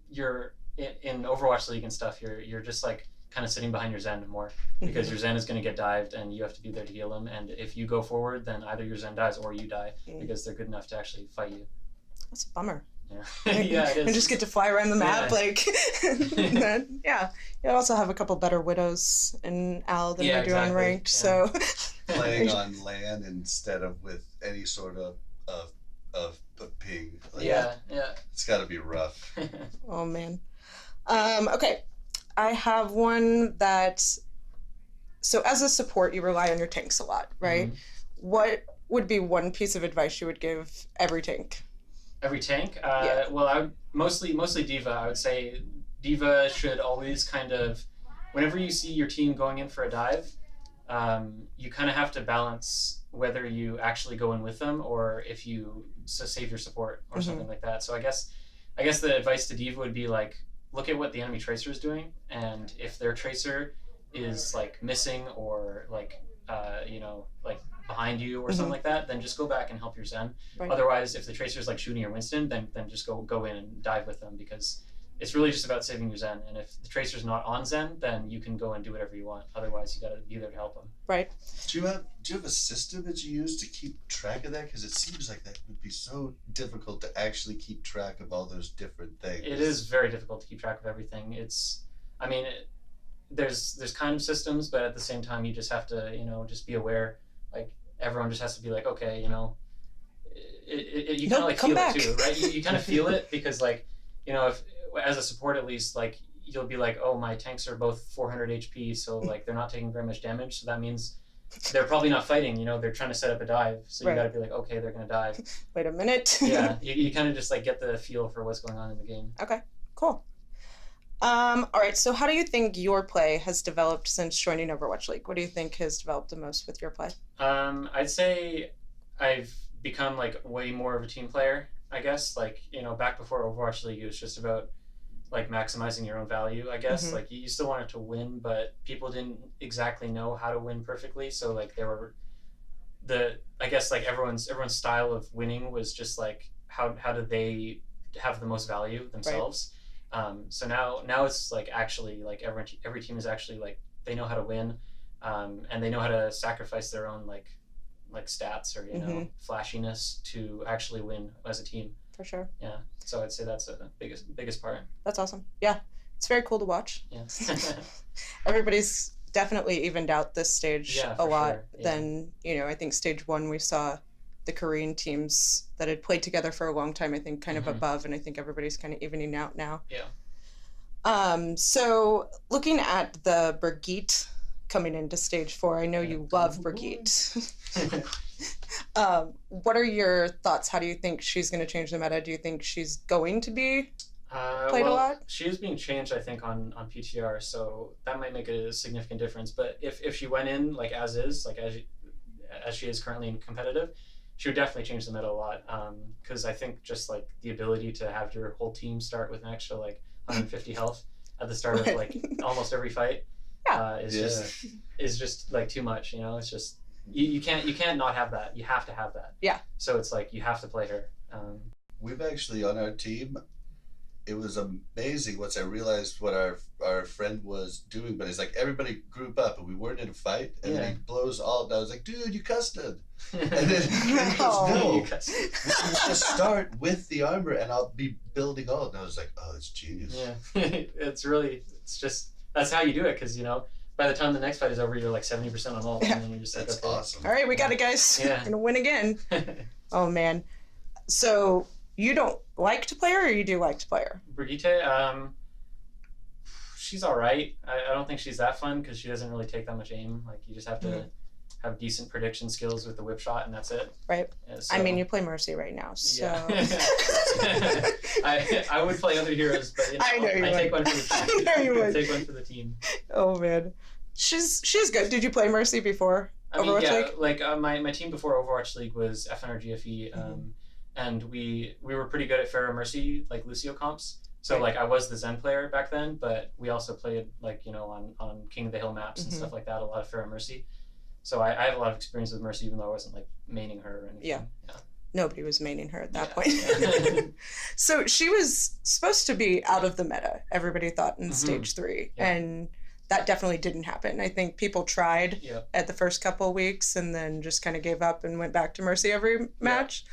you're in Overwatch League and stuff. You're just kind of sitting behind your Zen more, because your Zen is going to get dived and you have to be there to heal him. And if you go forward, then either your Zen dies or you die, because they're good enough to actually fight you. That's a bummer. Yeah. Yeah, it is. And just get to fly around the map, and then, yeah. You also have a couple better widows in Al than I do on ranked, so. Playing on LAN instead of with any sort of ping. Yeah. It's got to be rough. Oh, man. Okay. I have one that, so as a support, you rely on your tanks a lot, right? Mm-hmm. What would be one piece of advice you would give every tank? Every tank? Yeah. Well, I would mostly D.Va. I would say D.Va should always kind of, whenever you see your team going in for a dive, you kind of have to balance whether you actually go in with them or if you save your support or something like that. So I guess the advice to Diva would be like, look at what the enemy tracer is doing, and if their tracer is like missing or like like behind you or something like that, then just go back and help your Zen. Right. Otherwise, if the tracer is like shooting your Winston, then just go in and dive with them, because it's really just about saving your Zen. And if the tracer's not on Zen, then you can go and do whatever you want. Otherwise, you got to be there to help them. Right. Do you have a system that you use to keep track of that? Because it seems like that would be so difficult to actually keep track of all those different things. It is very difficult to keep track of everything. There's kind of systems, but at the same time, you just have to, just be aware. Like, everyone just has to be like, okay, you kind of like feel it too, right? You kind of feel it, because like, if as a support at least, like, you'll be like, oh, my tanks are both 400 HP, so like they're not taking very much damage, so that means they're probably not fighting, they're trying to set up a dive, so you got to be like, okay, they're gonna dive. Wait a minute. Yeah, you kind of just like get the feel for what's going on in the game. Okay, cool. All right, so how do you think your play has developed since joining Overwatch League? What do you think has developed the most with your play? I'd say I've become like way more of a team player, I guess. Like, back before Overwatch League, it was just about like maximizing your own value, I guess. Like, you still wanted to win, but people didn't exactly know how to win perfectly. So like I guess like everyone's style of winning was just like how do they have the most value themselves. Right. So now it's like actually like every team is actually like they know how to win, and they know how to sacrifice their own like stats or flashiness to actually win as a team. For sure. Yeah. So I'd say that's the biggest part. That's awesome. Yeah. It's very cool to watch. Yeah. Everybody's definitely evened out this stage a lot. Sure. Yeah. Than, I think stage 1 we saw the Korean teams that had played together for a long time, I think kind of above, and I think everybody's kind of evening out now. Yeah. So looking at the Brigitte coming into stage 4, I know you love Brigitte. What are your thoughts? How do you think she's going to change the meta? Do you think she's going to be played a lot? She is being changed, I think, on PTR, so that might make a significant difference. But if she went in like as is, like as she is currently in competitive, she would definitely change the meta a lot. Because I think just like the ability to have your whole team start with an extra like 150 health at the start of like almost every fight is just like too much. It's just you can't not have that. You have to have that. Yeah. So it's like you have to play her. We've actually on our team, it was amazing once I realized what our friend was doing. But it's like everybody group up and we weren't in a fight, and then he blows all. And I was like, dude, you custom. And then he goes, no, you just start with the armor and I'll be building all. And I was like, oh, it's genius. Yeah. It's just that's how you do it, because by the time the next fight is over, you're like 70% on ult, and then you're just like, that's awesome. All right, we got it, guys. Yeah. Gonna win again. Oh man. So you don't like to play her, or you do like to play her? Brigitte, she's all right. I don't think she's that fun because she doesn't really take that much aim. Like, you just have to have decent prediction skills with the whip shot, and that's it. Right. So, I mean, you play Mercy right now, so. Yeah. I would play other heroes, but I know you would. Take one for the team. I know you would. Take one for the team. Oh man, she's good. Did you play Mercy before Overwatch League? Like my team before Overwatch League was FNRGFE, and we were pretty good at Pharah Mercy, like Lucio comps. So like I was the Zen player back then, but we also played like on King of the Hill maps and stuff like that, a lot of Pharah Mercy. So I have a lot of experience with Mercy, even though I wasn't like maining her or anything. Yeah. Nobody was maining her at that point. So she was supposed to be out of the meta, everybody thought, in stage 3. Yeah. And that definitely didn't happen. I think people tried at the first couple of weeks and then just kind of gave up and went back to Mercy every match.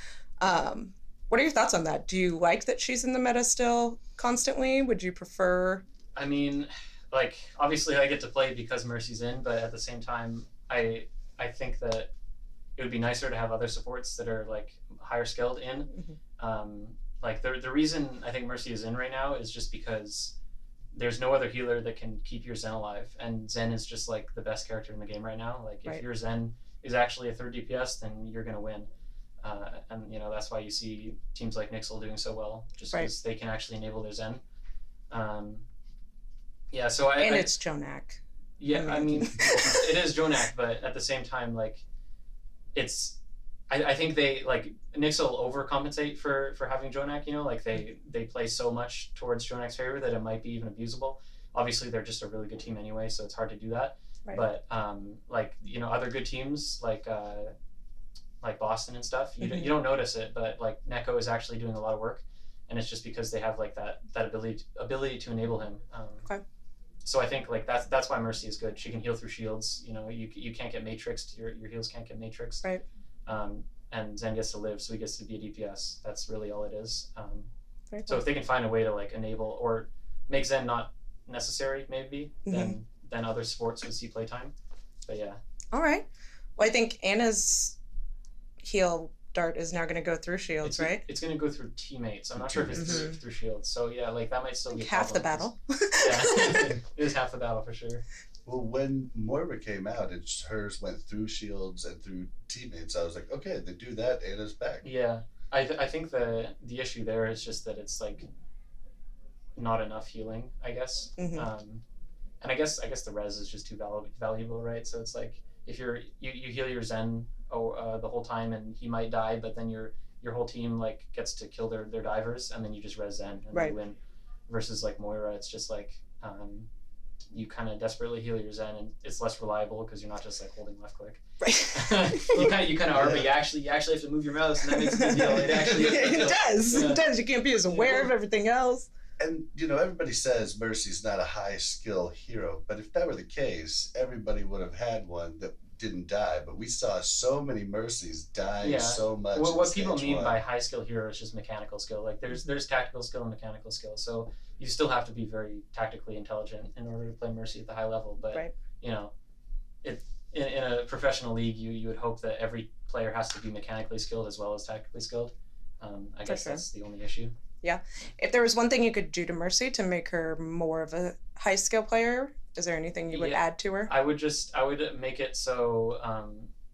What are your thoughts on that? Do you like that she's in the meta still constantly? Would you prefer? I mean, like, obviously I get to play because Mercy's in, but at the same time, I think that it would be nicer to have other supports that are like higher skilled in. Like the reason I think Mercy is in right now is just because there's no other healer that can keep your Zen alive, and Zen is just like the best character in the game right now. Like if your Zen is actually a 3rd DPS, then you're gonna win. And that's why you see teams like NYXL doing so well, just because they can actually enable their Zen. So it's Jonak. Yeah, I mean, it is Jonak, but at the same time, like, it's. I think they like NYXL overcompensate for having Jonak. You know, like they play so much towards Jonak's favor that it might be even abusable. Obviously, they're just a really good team anyway, so it's hard to do that. Right. But like other good teams like Boston and stuff, you don't notice it, but like Neko is actually doing a lot of work, and it's just because they have like that ability to enable him. Okay. So I think like that's why Mercy is good. She can heal through shields. You know, you can't get matrixed. Your heals can't get matrixed. Right. And Zen gets to live, so he gets to be a DPS. That's really all it is. Very So cool. if they can find a way to like enable or make Zen not necessary, maybe then other sports would see playtime. But yeah. All right. Well, I think Anna's heal dart is now going to go through shields, right? It's going to go through teammates. I'm not sure if it's through shields. So yeah, like that might still be a Half the problem, battle. 'cause- yeah, it is half the battle for sure. Well, when Moira came out, hers went through shields and through teammates. I was like, okay, they do that, Anna's back. Yeah, I think the issue there is just that it's like not enough healing, I guess. And I guess the res is just too valuable, right? So it's like if you heal your Zen the whole time and he might die, but then your whole team like gets to kill their divers and then you just res Zen and Right. you win. Versus like Moira, it's just like you kind of desperately heal your Zen and it's less reliable because you're not just like holding left click. Right. you kind of are, but you actually have to move your mouse and that makes a big deal. It actually is a big deal. It does. Yeah. It does. You can't be as aware of everything else. And, you know, everybody says Mercy's not a high skill hero, but if that were the case, everybody would have had one that didn't die. But we saw so many Mercies dying so much. Well, in what people stage mean one. by high skill hero is just mechanical skill. Like there's tactical skill and mechanical skill. So you still have to be very tactically intelligent in order to play Mercy at the high level. But Right. you know, in a professional league, you would hope that every player has to be mechanically skilled as well as tactically skilled. I guess sure. that's the only issue. If there was one thing you could do to Mercy to make her more of a high skill player, is there anything you would add to her? I would make it so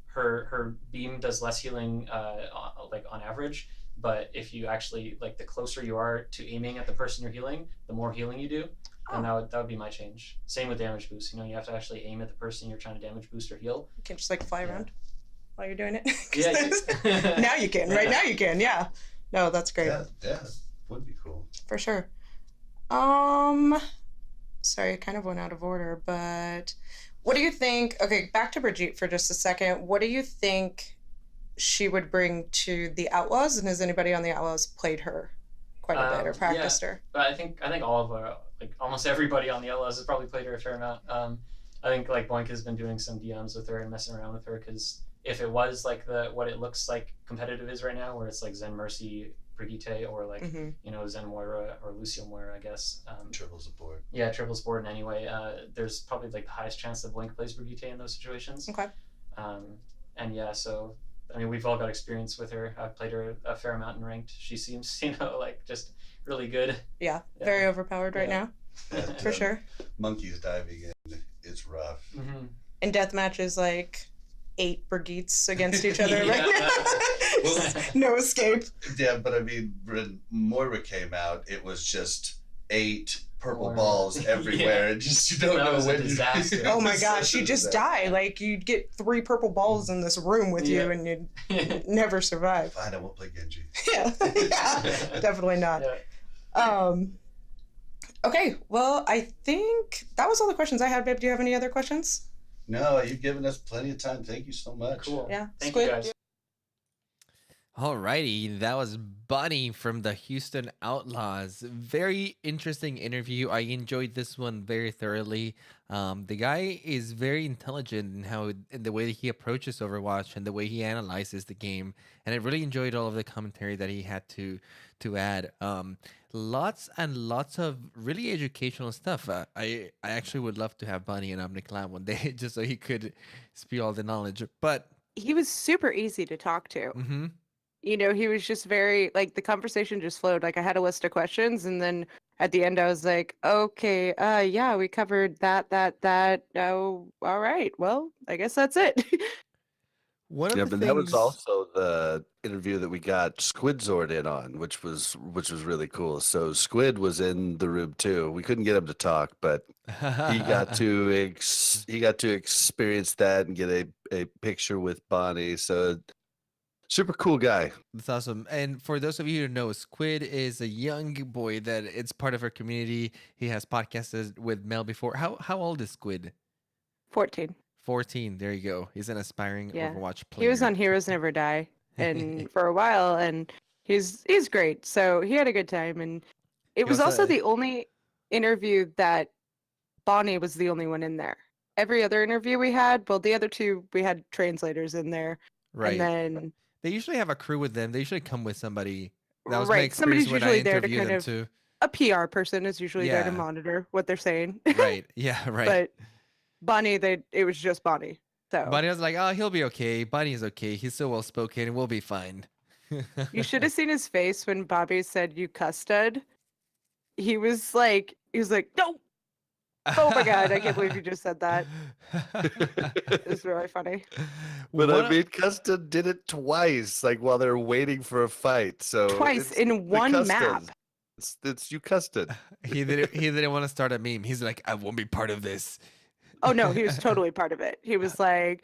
her beam does less healing on average, but if you actually like the closer you are to aiming at the person you're healing, the more healing you do. And that would be my change. Same with damage boost. You know, you have to actually aim at the person you're trying to damage boost or heal. You can't just like fly around while you're doing it. Yeah. Now you can. Right now you can. Yeah. No, that's great. Yeah, would be cool. For sure. Sorry, I kind of went out of order, but what do you think? Okay, back to Brigitte for just a second. What do you think she would bring to the Outlaws? And has anybody on the Outlaws played her quite a bit or practiced her? But I think all of our, like almost everybody on the Outlaws has probably played her a fair amount. I think like Boink has been doing some DMs with her and messing around with her because if it was like what it looks like competitive is right now, where it's like Zen Mercy, Brigitte, or like you know Zen Moira or Lucio Moira, I guess. Triple support. Yeah, triple support. And anyway, there's probably like the highest chance that Blink plays Brigitte in those situations. Okay. And yeah, so I mean, we've all got experience with her. I've played her a fair amount in ranked. She seems, you know, like just really good. Yeah, very overpowered right now, for sure. Monkeys diving in, it's rough. And deathmatch is like 8 Brigittes against each other. Yeah. Right? No escape. Yeah, but I mean, when Moira came out, it was just 8 purple Moira. balls everywhere, and just you don't That know was a when disaster. Oh my It was gosh, such a you just disaster. die. Like you'd get 3 purple balls in this room with you, Yeah. and you'd never survive. Fine, I won't play Genji. Yeah, yeah, definitely not. Yeah. Okay, well, I think that was all the questions I had, babe. Do you have any other questions? No, you've given us plenty of time. Thank you so much. Cool. Yeah. Thank Squid? you guys. Alrighty, that was Bani from the Houston Outlaws. Very interesting interview. I enjoyed this one very thoroughly. The guy is very intelligent in the way that he approaches Overwatch and the way he analyzes the game. And I really enjoyed all of the commentary that he had to add. Lots and lots of really educational stuff. I actually would love to have Bani and Omniclan one day just so he could spew all the knowledge. But He was super easy to talk to. You know, he was just very, like, the conversation just flowed. Like, I had a list of questions, and then at the end, I was like, okay, yeah, we covered that. Oh, all right. Well, I guess that's it. One of Yeah, the but that was things. also the interview that we got Squidzord in on, which was really cool. So Squid was in the room too. We couldn't get him to talk, but he got to experience that and get a picture with Bonnie. So super cool guy. That's awesome. And for those of you who know, Squid is a young boy that it's part of our community. He has podcasted with Mel before. How old is Squid? 14. 14. There you go. He's an aspiring Yeah. Overwatch He was player. on Heroes Never Die and for a while, and he's great. So he had a good time, and it He was also- also the only interview that Bonnie was the only one in there. Every other interview we had, well, the other two we had translators in there, Right. and then They usually have a crew with them. They usually come with somebody. That was my right, experience somebody's when I usually there to interviewed kind them of too. a PR person is usually there to Yeah. monitor what they're saying. Right. Yeah. Right. But Bonnie, it was just Bonnie. So Bunny was like, "Oh, he'll be okay. Bunny is okay. He's so well spoken. We'll be fine." you should have seen his face when Bobby said you custard. He was like, no. Oh my god, I can't believe you just said that. It was really funny. But One I of- mean, Custom did it twice, like while they're waiting for a fight. So Twice it's in the one map. Custas. It's you custard. he didn't want to start a meme. He's like, "I won't be part of this." Oh no, he was totally part of it. He's like,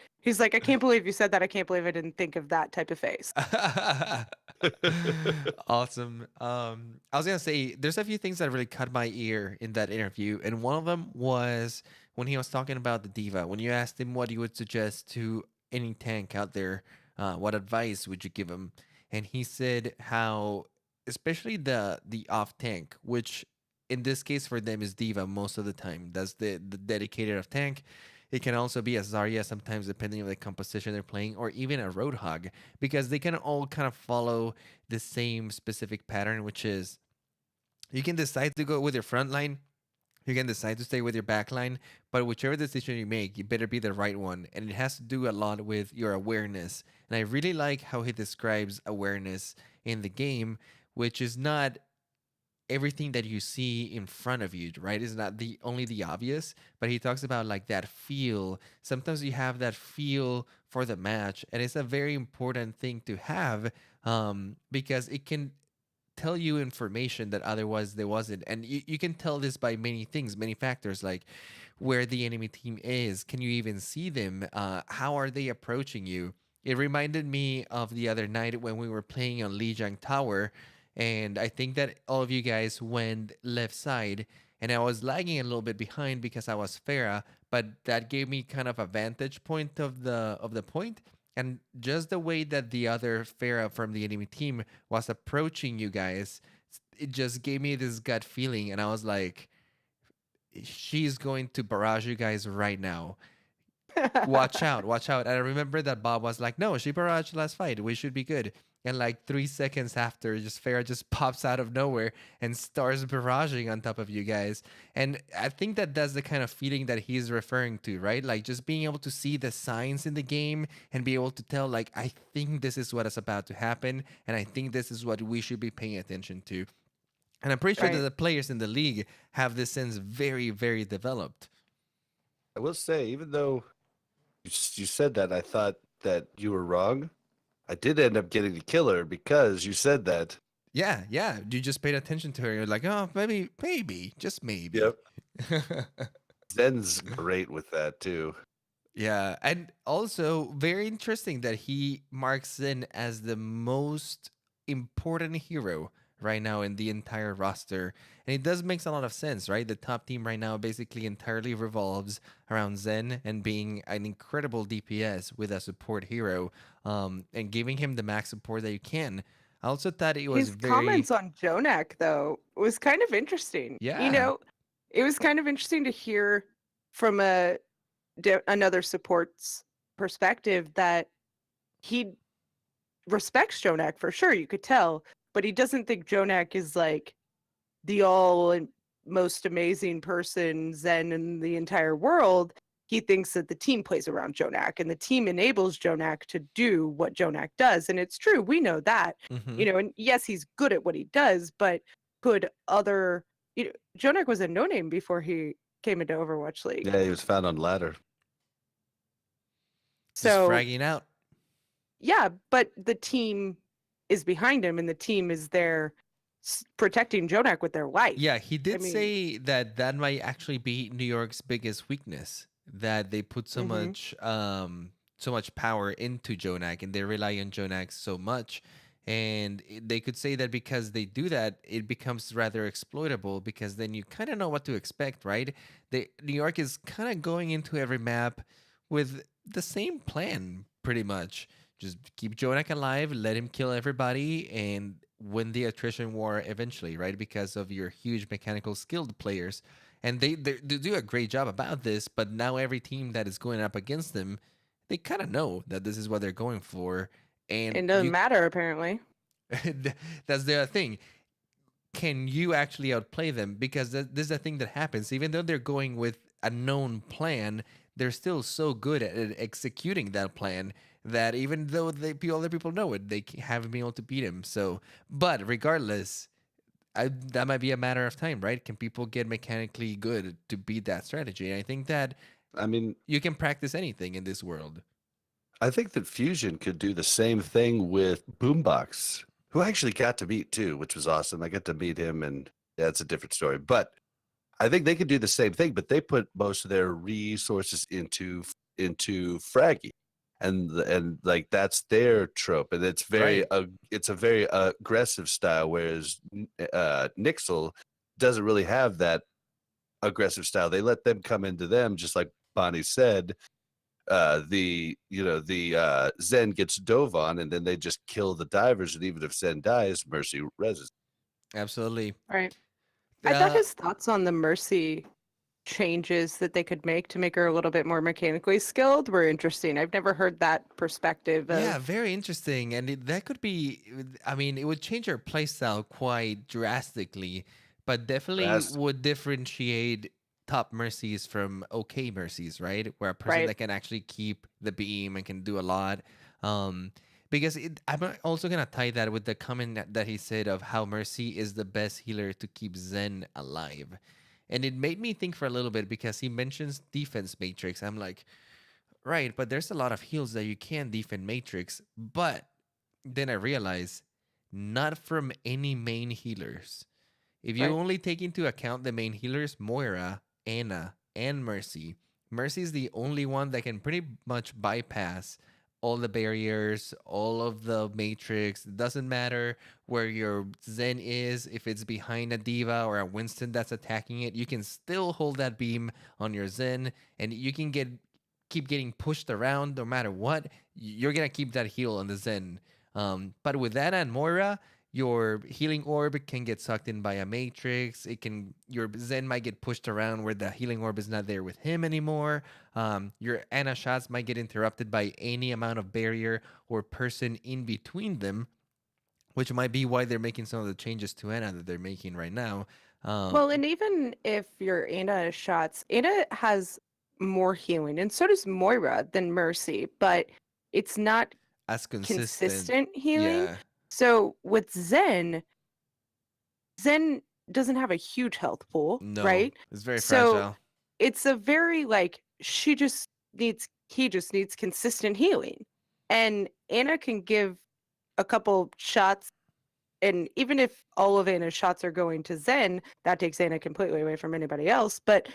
I can't believe you said that. I can't believe I didn't think of that type of face. Awesome. I was gonna say there's a few things that really caught my ear in that interview, and one of them was when he was talking about the diva. When you asked him what he would suggest to any tank out there, what advice would you give him? And he said how, especially the off tank, which in this case for them is diva most of the time. That's the dedicated off tank. It can also be a Zarya sometimes, depending on the composition they're playing, or even a Roadhog, because they can all kind of follow the same specific pattern, which is you can decide to go with your front line, you can decide to stay with your back line, but whichever decision you make, you better be the right one. And it has to do a lot with your awareness. And I really like how he describes awareness in the game, which is not everything that you see in front of you, right? Is not the only the obvious, but he talks about like that feel. Sometimes you have that feel for the match, and it's a very important thing to have, because it can tell you information that otherwise there wasn't. And you can tell this by many things, many factors, like where the enemy team is. Can you even see them? How are they approaching you? It reminded me of the other night when we were playing on Lijiang Tower, and I think that all of you guys went left side, and I was lagging a little bit behind because I was Farah, but that gave me kind of a vantage point of the point. And just the way that the other Farah from the enemy team was approaching you guys, it just gave me this gut feeling, and I was like, she's going to barrage you guys right now. Watch out, watch out. And I remember that Bob was like, no, she barraged last fight. We should be good. And like 3 seconds after, just Farah just pops out of nowhere and starts barraging on top of you guys. And I think that that's the kind of feeling that he's referring to, right? Like just being able to see the signs in the game and be able to tell, like, I think this is what is about to happen. And I think this is what we should be paying attention to. And I'm pretty sure that Right. the players in the league have this sense very, very developed. I will say, even though you said that, I thought that you were wrong. I did end up getting the killer because you said that. Yeah, yeah. You just paid attention to her. You're like, oh, maybe, just maybe. Yep. Zen's great with that too. Yeah, and also very interesting that he marks Zen as the most important hero right now in the entire roster. And it does make a lot of sense, right? The top team right now basically entirely revolves around Zen and being an incredible DPS with a support hero, and giving him the max support that you can. I also thought it was His very comments on Jonak, though, was kind of interesting. Yeah. You know, it was kind of interesting to hear from another support's perspective that he respects Jonak for sure. You could tell, but he doesn't think Jonak is like the all and most amazing person Zen in the entire world. He thinks that the team plays around Jonak and the team enables Jonak to do what Jonak does. And it's true. We know that, Mhm. you know, and yes, he's good at what he does, but could other, you know, Jonak was a no-name before he came into Overwatch League. Yeah, he was found on ladder. Just So fragging out. Yeah, but the team is behind him, and the team is there protecting Jonak with their life. Yeah, he did mean- say that that might actually be New York's biggest weakness, that they put so much power into Jonak and they rely on Jonak so much. And they could say that because they do that, it becomes rather exploitable because then you kind of know what to expect, right? New York is kind of going into every map with the same plan, pretty much. Just keep Jonak alive, let him kill everybody, and win the attrition war eventually, right? Because of your huge mechanical skilled players. And they do a great job about this, but now every team that is going up against them, they kind of know that this is what they're going for. And It doesn't matter, apparently. that's the other thing. Can you actually outplay them? Because this is the thing that happens. Even though they're going with a known plan, they're still so good at executing that plan that even though other people know it, they haven't been able to beat him. So, but regardless, that might be a matter of time, right? Can people get mechanically good to beat that strategy? And I think that, I mean, you can practice anything in this world. I think that Fusion could do the same thing with Boombox, who I actually got to meet too, which was awesome. I got to meet him, and yeah, it's a different story. But I think they could do the same thing, but they put most of their resources into Fraggy, and like that's their trope, and it's very it's a very aggressive style, whereas NYXL doesn't really have that aggressive style. They let them come into them, just like Bonnie said. The Zen gets dove on, and then they just kill the divers, and even if Zen dies, Mercy reses. Absolutely. Right. I thought his thoughts on the Mercy changes that they could make to make her a little bit more mechanically skilled were interesting. I've never heard that perspective. Yeah, very interesting. And that could be, I mean, it would change her playstyle quite drastically, but definitely would differentiate top Mercies from okay Mercies, right? Where a person that can actually keep the beam and can do a lot. Because I'm also going to tie that with the comment that he said of how Mercy is the best healer to keep Zen alive. And it made me think for a little bit because he mentions defense matrix. I'm like, right, but there's a lot of heals that you can defend matrix. But then I realized, not from any main healers. If you only take into account the main healers, Moira, Ana, and Mercy, Mercy is the only one that can pretty much bypass all the barriers, all of the matrix. It doesn't matter where your Zen is, if it's behind a Diva or a Winston that's attacking it, you can still hold that beam on your Zen, and you can keep getting pushed around no matter what. You're gonna keep that heal on the Zen. But with Ana and Moira, your healing orb can get sucked in by a matrix. Your Zen might get pushed around where the healing orb is not there with him anymore. Your Ana shots might get interrupted by any amount of barrier or person in between them, which might be why they're making some of the changes to Ana that they're making right now. Well, and even if your Ana shots, Ana has more healing, and so does Moira than Mercy, but it's not as consistent healing. Yeah. So with Zen doesn't have a huge health pool, right? It's very fragile. It's a very he just needs consistent healing. And Ana can give a couple shots, and even if all of Ana's shots are going to Zen, that takes Ana completely away from anybody else, but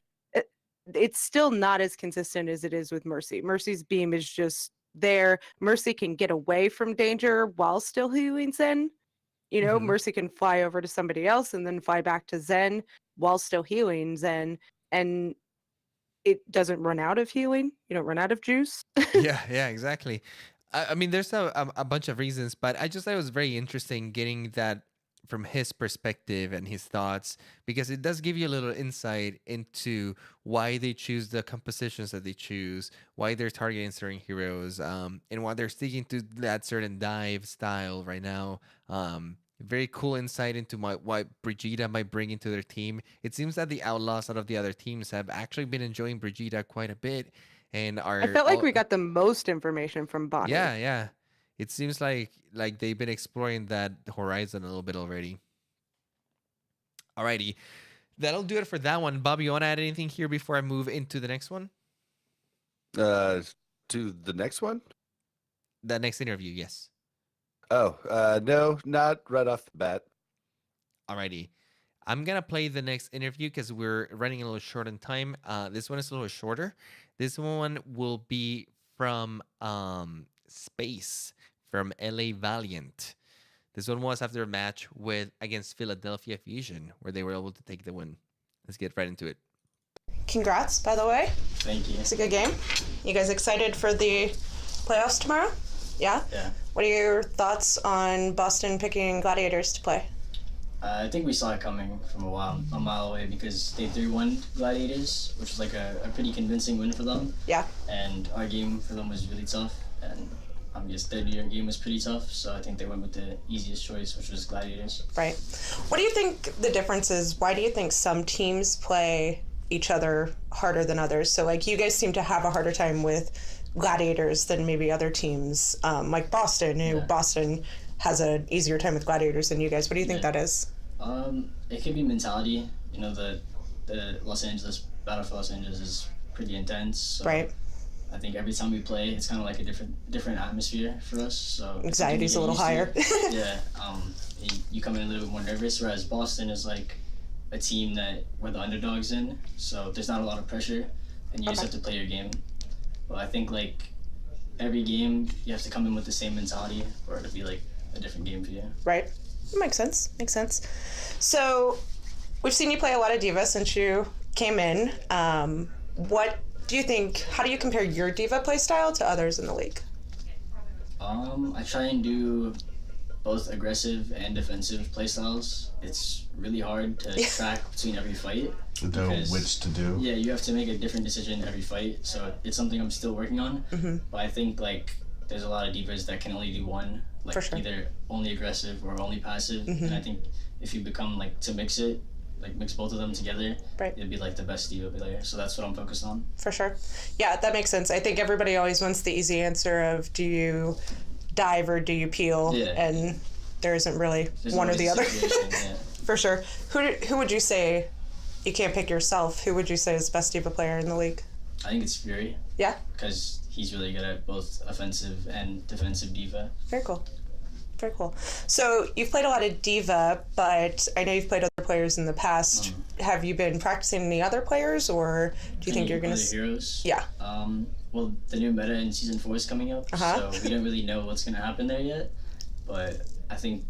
it's still not as consistent as it is with Mercy. Mercy's beam is just there. Mercy can get away from danger while still healing Zen. Mercy can fly over to somebody else and then fly back to Zen while still healing Zen, and it doesn't run out of healing. You don't run out of juice. yeah, exactly. I mean, there's a bunch of reasons, but I just thought it was very interesting getting that from his perspective and his thoughts, because it does give you a little insight into why they choose the compositions that they choose, why they're targeting certain heroes, and why they're sticking to that certain dive style right now. Very cool insight into what Brigitte might bring into their team. It seems that the Outlaws out of the other teams have actually been enjoying Brigitte quite a bit, and I felt like we got the most information from Bani. Yeah. It seems like they've been exploring that horizon a little bit already. Alrighty, that'll do it for that one. Bob, you want to add anything here before I move into the next one? To the next one? The next interview, yes. Oh, no, not right off the bat. Alrighty. I'm going to play the next interview because we're running a little short on time. This one is a little shorter. This one will be from Space, from LA Valiant. This one was after a match against Philadelphia Fusion, where they were able to take the win. Let's get right into it. Congrats, by the way. Thank you. It's a good game. You guys excited for the playoffs tomorrow? Yeah? Yeah. What are your thoughts on Boston picking Gladiators to play? I think we saw it coming from a mile away, because they 3-1 Gladiators, which was like a pretty convincing win for them. Yeah. And our game for them was really tough, and their game was pretty tough, so I think they went with the easiest choice, which was Gladiators. Right. What do you think the difference is? Why do you think some teams play each other harder than others? So, like, you guys seem to have a harder time with Gladiators than maybe other teams, like Boston, Boston has an easier time with Gladiators than you guys. What do you think that is? It could be mentality. You know, the Los Angeles, Battle for Los Angeles is pretty intense. So right. I think every time we play, it's kind of like a different atmosphere for us. So anxiety's a little higher. Yeah. You come in a little bit more nervous, whereas Boston is like a team that we're the underdogs in, so there's not a lot of pressure, and you just have to play your game. But I think like every game, you have to come in with the same mentality, or it'll be like a different game for you. Right. Makes sense. Makes sense. So we've seen you play a lot of Diva since you came in. What do you think? How do you compare your Diva play style to others in the league? I try and do both aggressive and defensive playstyles. It's really hard to track between every fight. Know which to do. Yeah, you have to make a different decision every fight, so it's something I'm still working on. Mm-hmm. But I think like there's a lot of divas that can only do one, like either only aggressive or only passive. Mm-hmm. And I think if you become like to mix both of them together, it'd be like the best diva player. So that's what I'm focused on. For sure. Yeah, that makes sense. I think everybody always wants the easy answer of do you dive or do you peel? Yeah. And there isn't really one or the other. Yeah. For sure. Who would you say, you can't pick yourself, who would you say is the best diva player in the league? I think it's Fury. Yeah? Because he's really good at both offensive and defensive diva. Very cool. Very cool. So you've played a lot of Diva, but I know you've played other players in the past. Have you been practicing any other players, or do you think you're going to... heroes? Yeah. Well, the new meta in Season 4 is coming up, so we don't really know what's going to happen there yet. But I think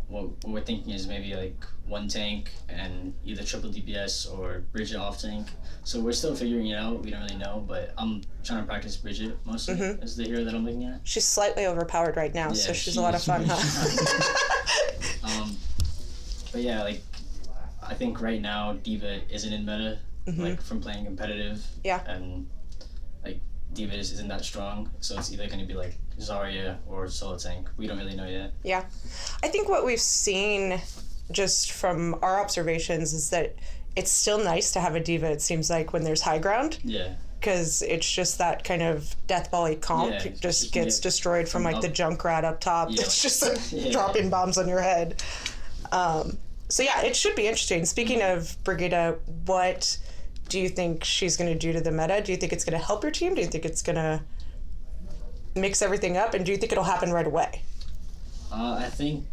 what we're thinking is maybe like one tank and either triple DPS or Brigitte off tank. So we're still figuring it out. We don't really know, but I'm trying to practice Brigitte mostly as the hero that I'm looking at. She's slightly overpowered right now, so she's a lot of fun, huh? But yeah, like I think right now Diva isn't in meta, like from playing competitive. Yeah. And like Diva isn't that strong, so it's either going to be like Zarya or solo tank. We don't really know yet. Yeah. I think what we've seen just from our observations is that it's still nice to have a Diva, it seems like, when there's high ground. Yeah. Because it's just that kind of death volley comp. Yeah, it just gets destroyed from like the Junkrat up top. Yeah. It's just like dropping bombs on your head. So yeah, it should be interesting. Speaking of Brigitte, what do you think she's going to do to the meta? Do you think it's going to help your team? Do you think it's going to mix everything up? And do you think it'll happen right away? I think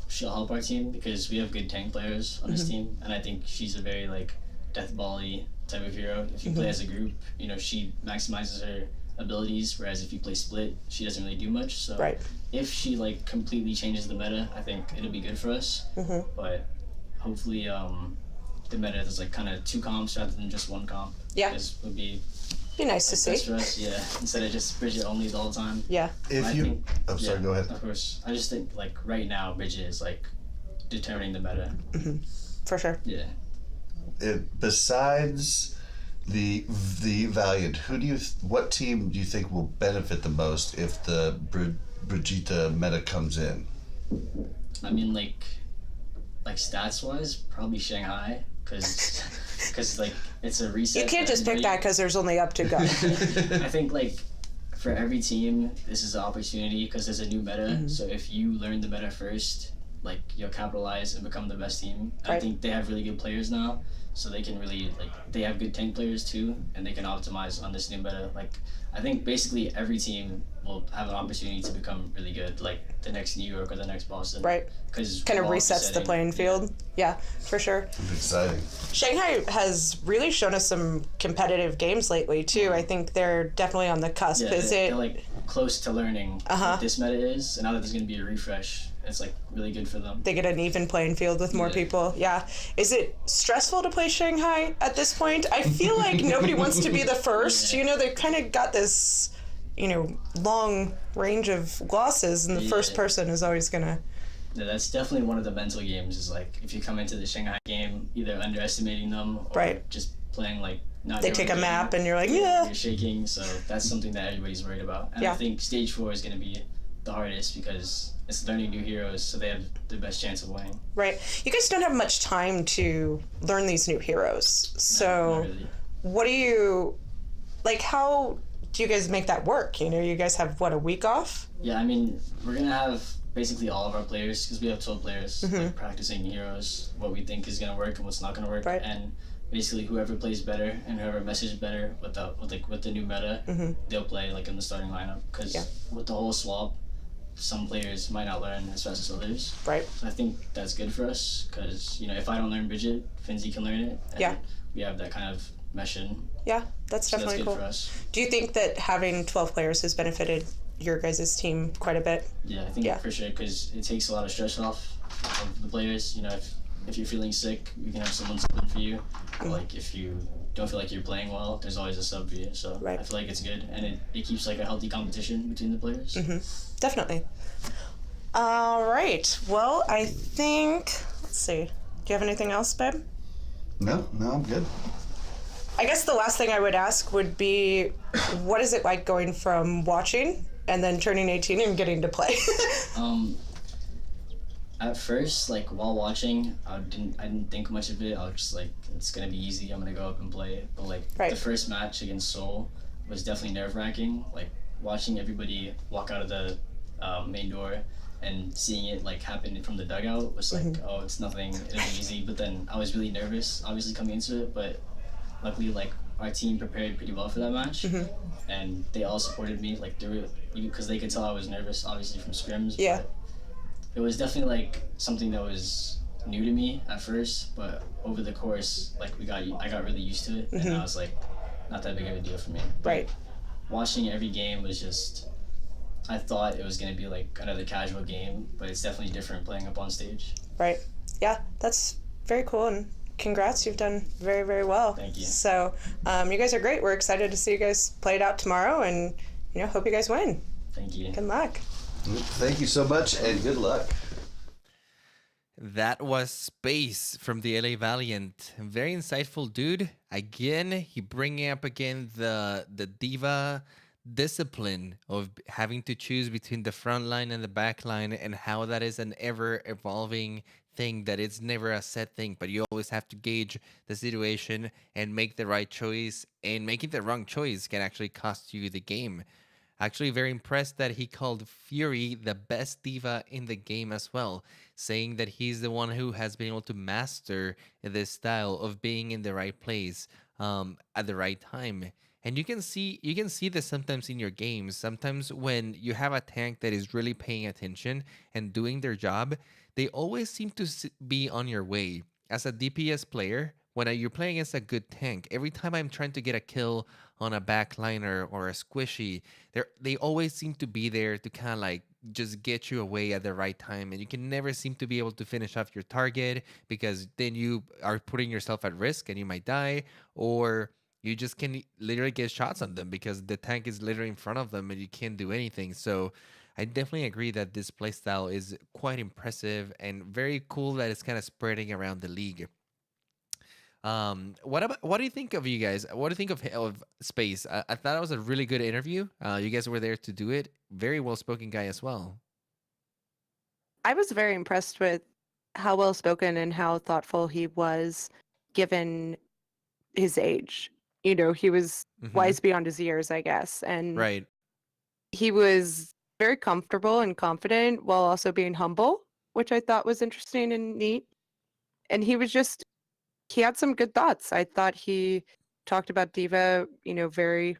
she'll help our team because we have good tank players on this team, and I think she's a very like death volley type of hero. If you play as a group, you know, she maximizes her abilities, whereas if you play split, she doesn't really do much. So if she like completely changes the meta, I think it'll be good for us. But hopefully the meta is like kind of 2 comps rather than just 1 comp. Yeah. This would be nice to see. For us, yeah, instead of just Brigitte only the whole time. Yeah. Sorry, go ahead. Of course. I just think like right now Brigitte is like determining the meta. For sure. Yeah. Besides the Valiant, what team do you think will benefit the most if the Brigitte meta comes in? I mean, like stats wise, probably Shanghai, because like it's a reset. You can't just pick that because there's only up to go. I think like for every team, this is an opportunity because there's a new meta. So if you learn the meta first, like capitalize and become the best team. I Right. think they have really good players now, so they can really they have good tank players too, and they can optimize on this new meta. Like I think basically every team will have an opportunity to become really good, like the next New York or the next Boston. Right. Because Kind of resets the playing field. Yeah, for sure. It's exciting. Shanghai has really shown us some competitive games lately too. I think they're definitely on the cusp. Yeah, Is they're it? like close to learning what this meta is, and now that there's going to be a refresh, it's like really good for them. They get an even playing field with more Yeah. people. Yeah. Is it stressful to play Shanghai at this point? I feel like nobody wants to be the first. Yeah. You know, they've kind of got this, long range of losses, and the first Yeah. person is always gonna. Yeah, that's definitely one of the mental games. Is like if you come into the Shanghai game either underestimating them or Right. just playing like not. They doing take a good, map, and you're like, yeah. you're shaking. So that's something that everybody's worried about. And Yeah. I think stage 4 is going to be the hardest because it's learning new heroes, so they have the best chance of winning. Right. You guys don't have much time to learn these new heroes. So, Not really. what do you like? How do you guys make that work? You guys have a week off? Yeah, I mean, we're gonna have basically all of our players, because we have 12 players, like practicing heroes, what we think is gonna work and what's not gonna work, Right. and basically whoever plays better and whoever messages better with the new meta, they'll play like in the starting lineup. Because Yeah. with the whole swap, some players might not learn as fast as others. Right. So I think that's good for us, because if I don't learn Brigitte, Finzi can learn it. And Yeah. we have that kind of meshing. Yeah, that's So that's definitely good cool. for us. Do you think that having 12 players has benefited your guys' team quite a bit? Yeah, I think Yeah. for sure, because it takes a lot of stress off of the players. If you're feeling sick, you can have someone sub in for you. Or like if you don't feel like you're playing well, there's always a sub for you. So Right. I feel like it's good, and it keeps like a healthy competition between the players. Definitely. All right. Well, I think, let's see. Do you have anything else, babe? No, I'm good. I guess the last thing I would ask would be, what is it like going from watching and then turning 18 and getting to play? At first, like while watching, I didn't think much of it. I was just like, it's gonna be easy. I'm gonna go up and play. But like Right. the first match against Seoul was definitely nerve-wracking. Like watching everybody walk out of the main door and seeing it like happen from the dugout was like, oh, it's nothing. It'll be easy. But then I was really nervous, obviously coming into it. But luckily, like our team prepared pretty well for that match, and they all supported me. Like because they could tell I was nervous, obviously from scrims. Yeah. But it was definitely like something that was new to me at first, but over the course, like I got really used to it, and I was like, not that big of a deal for me. But Right. watching every game was just, I thought it was gonna be like another casual game, but it's definitely different playing up on stage. Right. Yeah, that's very cool, and congrats. You've done very, very well. Thank you. So, you guys are great. We're excited to see you guys play it out tomorrow, and, hope you guys win. Thank you. Good luck. Thank you so much, and good luck. That was Space from the LA Valiant. Very insightful dude. Again, he bringing up again the diva discipline of having to choose between the front line and the back line, and how that is an ever evolving thing, that it's never a set thing, but you always have to gauge the situation and make the right choice, and making the wrong choice can actually cost you the game. Actually, very impressed that he called Fury the best diva in the game as well, saying that he's the one who has been able to master this style of being in the right place at the right time. And you can see this sometimes in your games. Sometimes when you have a tank that is really paying attention and doing their job, they always seem to be on your way. As a DPS player, when you're playing against a good tank, every time I'm trying to get a kill on a backliner or a squishy, they always seem to be there to kind of like just get you away at the right time, and you can never seem to be able to finish off your target, because then you are putting yourself at risk and you might die, or you just can literally get shots on them because the tank is literally in front of them and you can't do anything. So I definitely agree that this playstyle is quite impressive and very cool that it's kind of spreading around the league. What do you think of you guys? What do you think of Space? I thought it was a really good interview. You guys were there to do it. Very well spoken guy as well. I was very impressed with how well spoken and how thoughtful he was, given his age. He was wise beyond his years, I guess. And Right. he was very comfortable and confident while also being humble, which I thought was interesting and neat. And he had some good thoughts. I thought he talked about Diva, very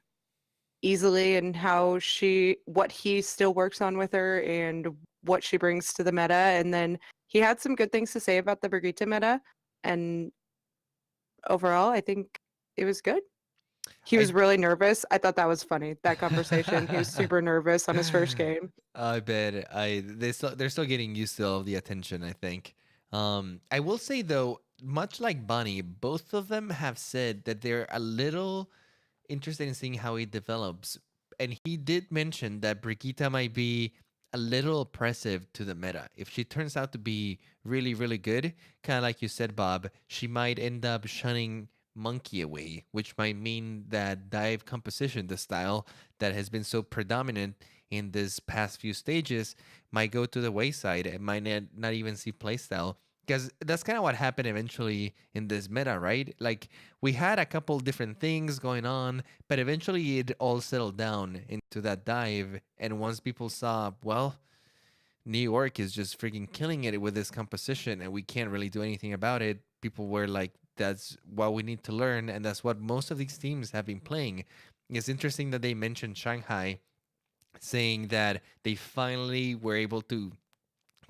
easily, and what he still works on with her and what she brings to the meta. And then he had some good things to say about the Brigitte meta. And overall, I think it was good. He was really nervous. I thought that was funny, that conversation. He was super nervous on his first game. I bet they're still getting used to all the attention, I think. I will say though, much like Bani, both of them have said that they're a little interested in seeing how he develops. And he did mention that Brigitte might be a little oppressive to the meta. If she turns out to be really, really good, kind of like you said, Bob, she might end up shunning Monkey away, which might mean that dive composition, the style that has been so predominant in this past few stages, might go to the wayside and might not even see playstyle. Because that's kind of what happened eventually in this meta, right? Like, we had a couple different things going on, but eventually it all settled down into that dive. And once people saw, well, New York is just freaking killing it with this composition and we can't really do anything about it, people were like, that's what we need to learn. And that's what most of these teams have been playing. It's interesting that they mentioned Shanghai, saying that they finally were able to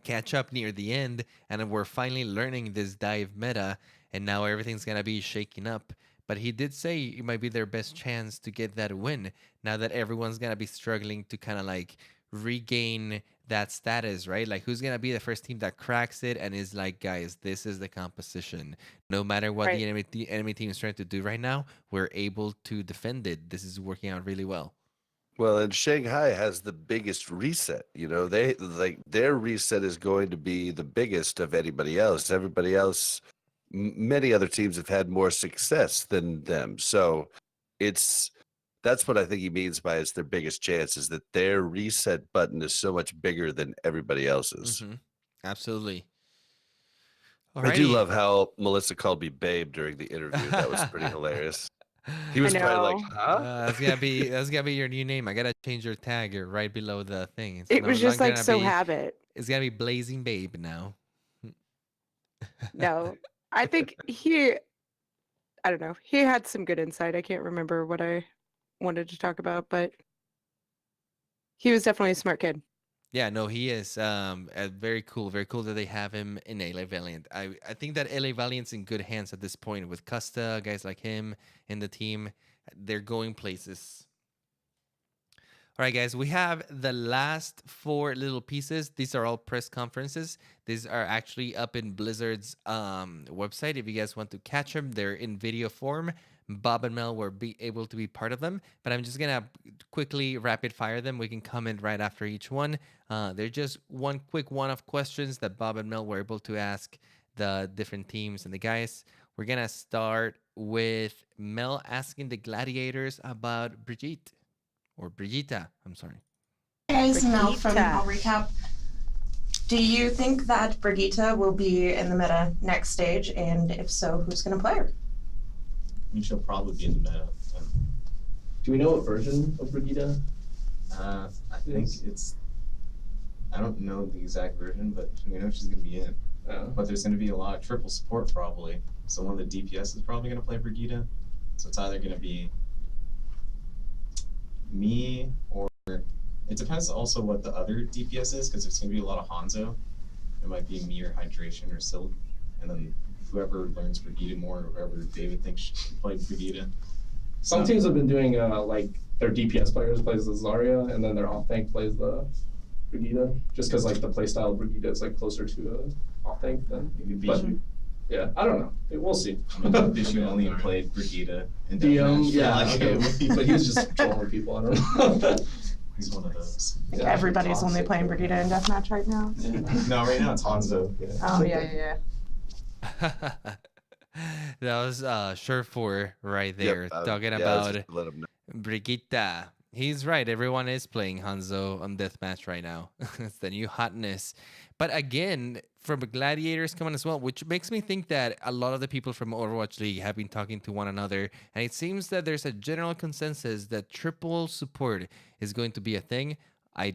catch up near the end and we're finally learning this dive meta, and now everything's gonna be shaking up. But he did say it might be their best chance to get that win now that everyone's gonna be struggling to kind of like regain that status, right? Like, who's gonna be the first team that cracks it and is like, guys, this is the composition. No matter what Right. the enemy team is trying to do right now, we're able to defend it. This is working out really well. Well, and Shanghai has the biggest reset. They like their reset is going to be the biggest of anybody else. Everybody else, many other teams have had more success than them. So that's what I think he means by it's their biggest chance, is that their reset button is so much bigger than everybody else's. Mm-hmm. Absolutely. I do Alrighty. love how Melissa called me babe during the interview. That was pretty hilarious. He was probably like, know. huh? That's gotta be your new name. I gotta change your tag right below the thing. It's It no was just longer like gonna so be- habit. It's gonna be BlazzinBob now. No, I think I don't know. He had some good insight. I can't remember what I wanted to talk about, but he was definitely a smart kid. Yeah, no, he is. Very cool. Very cool that they have him in LA Valiant. I think that LA Valiant's in good hands at this point with Custa, guys like him in the team. They're going places. All right, guys, we have the last 4 little pieces. These are all press conferences. These are actually up in Blizzard's website. If you guys want to catch them, they're in video form. Bob and Mel were able to be part of them, but I'm just going to quickly rapid fire them. We can comment right after each one. They're just one quick one-off questions that Bob and Mel were able to ask the different teams and the guys. We're going to start with Mel asking the gladiators about Brigitte. Or Brigitte, I'm sorry. Hey guys, Mel from Brigitte. I'll Recap. Do you think that Brigitte will be in the meta next stage? And if so, who's going to play her? I mean, she'll probably be in the meta. Do we know what version of Brigitte? I think it's. I don't know the exact version, but we know she's going to be in. But there's going to be a lot of triple support probably. So one of the DPS is probably going to play Brigitte. So it's either going to be me or it depends also what the other DPS is, because there's going to be a lot of Hanzo. It might be me or Hydration or Silk, and then whoever learns Brigitte more, or whoever David thinks should play Brigitte. Some teams have been doing like their DPS players plays the Zarya, and then their off tank plays the Brigitte, just because like the playstyle of Brigitte is like closer to off tank than. But, yeah, I don't know. We'll see. I mean, Bishu only played Brigitte in DM, deathmatch. yeah, Like, okay. But he was just trolling people. I don't know. He's one of those. I think everybody's only playing Brigitte in deathmatch right now. No, right now it's Hanzo. Oh yeah. That was Surefour right there, Yep, talking yeah, about just let him know. Brigitte. He's right. Everyone is playing Hanzo on deathmatch right now. It's the new hotness. But again, from Gladiators coming as well, which makes me think that a lot of the people from Overwatch League have been talking to one another, and it seems that there's a general consensus that triple support is going to be a thing. I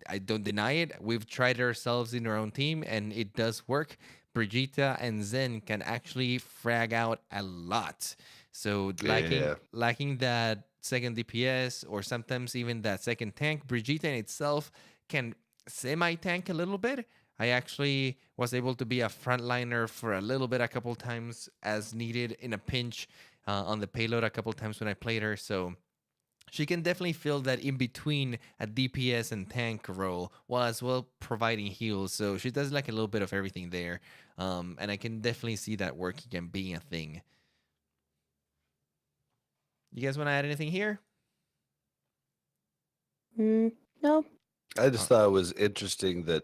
I don't deny it. We've tried it ourselves in our own team, and it does work. Brigitte and Zen can actually frag out a lot. So lacking that second DPS or sometimes even that second tank, Brigitte in itself can semi-tank a little bit. I actually was able to be a frontliner for a little bit, a couple times as needed in a pinch on the payload a couple times when I played her. So she can definitely fill that in between a DPS and tank role while as well providing heals. So she does like a little bit of everything there. And I can definitely see that working and being a thing. You guys want to add anything here? No. I just thought it was interesting that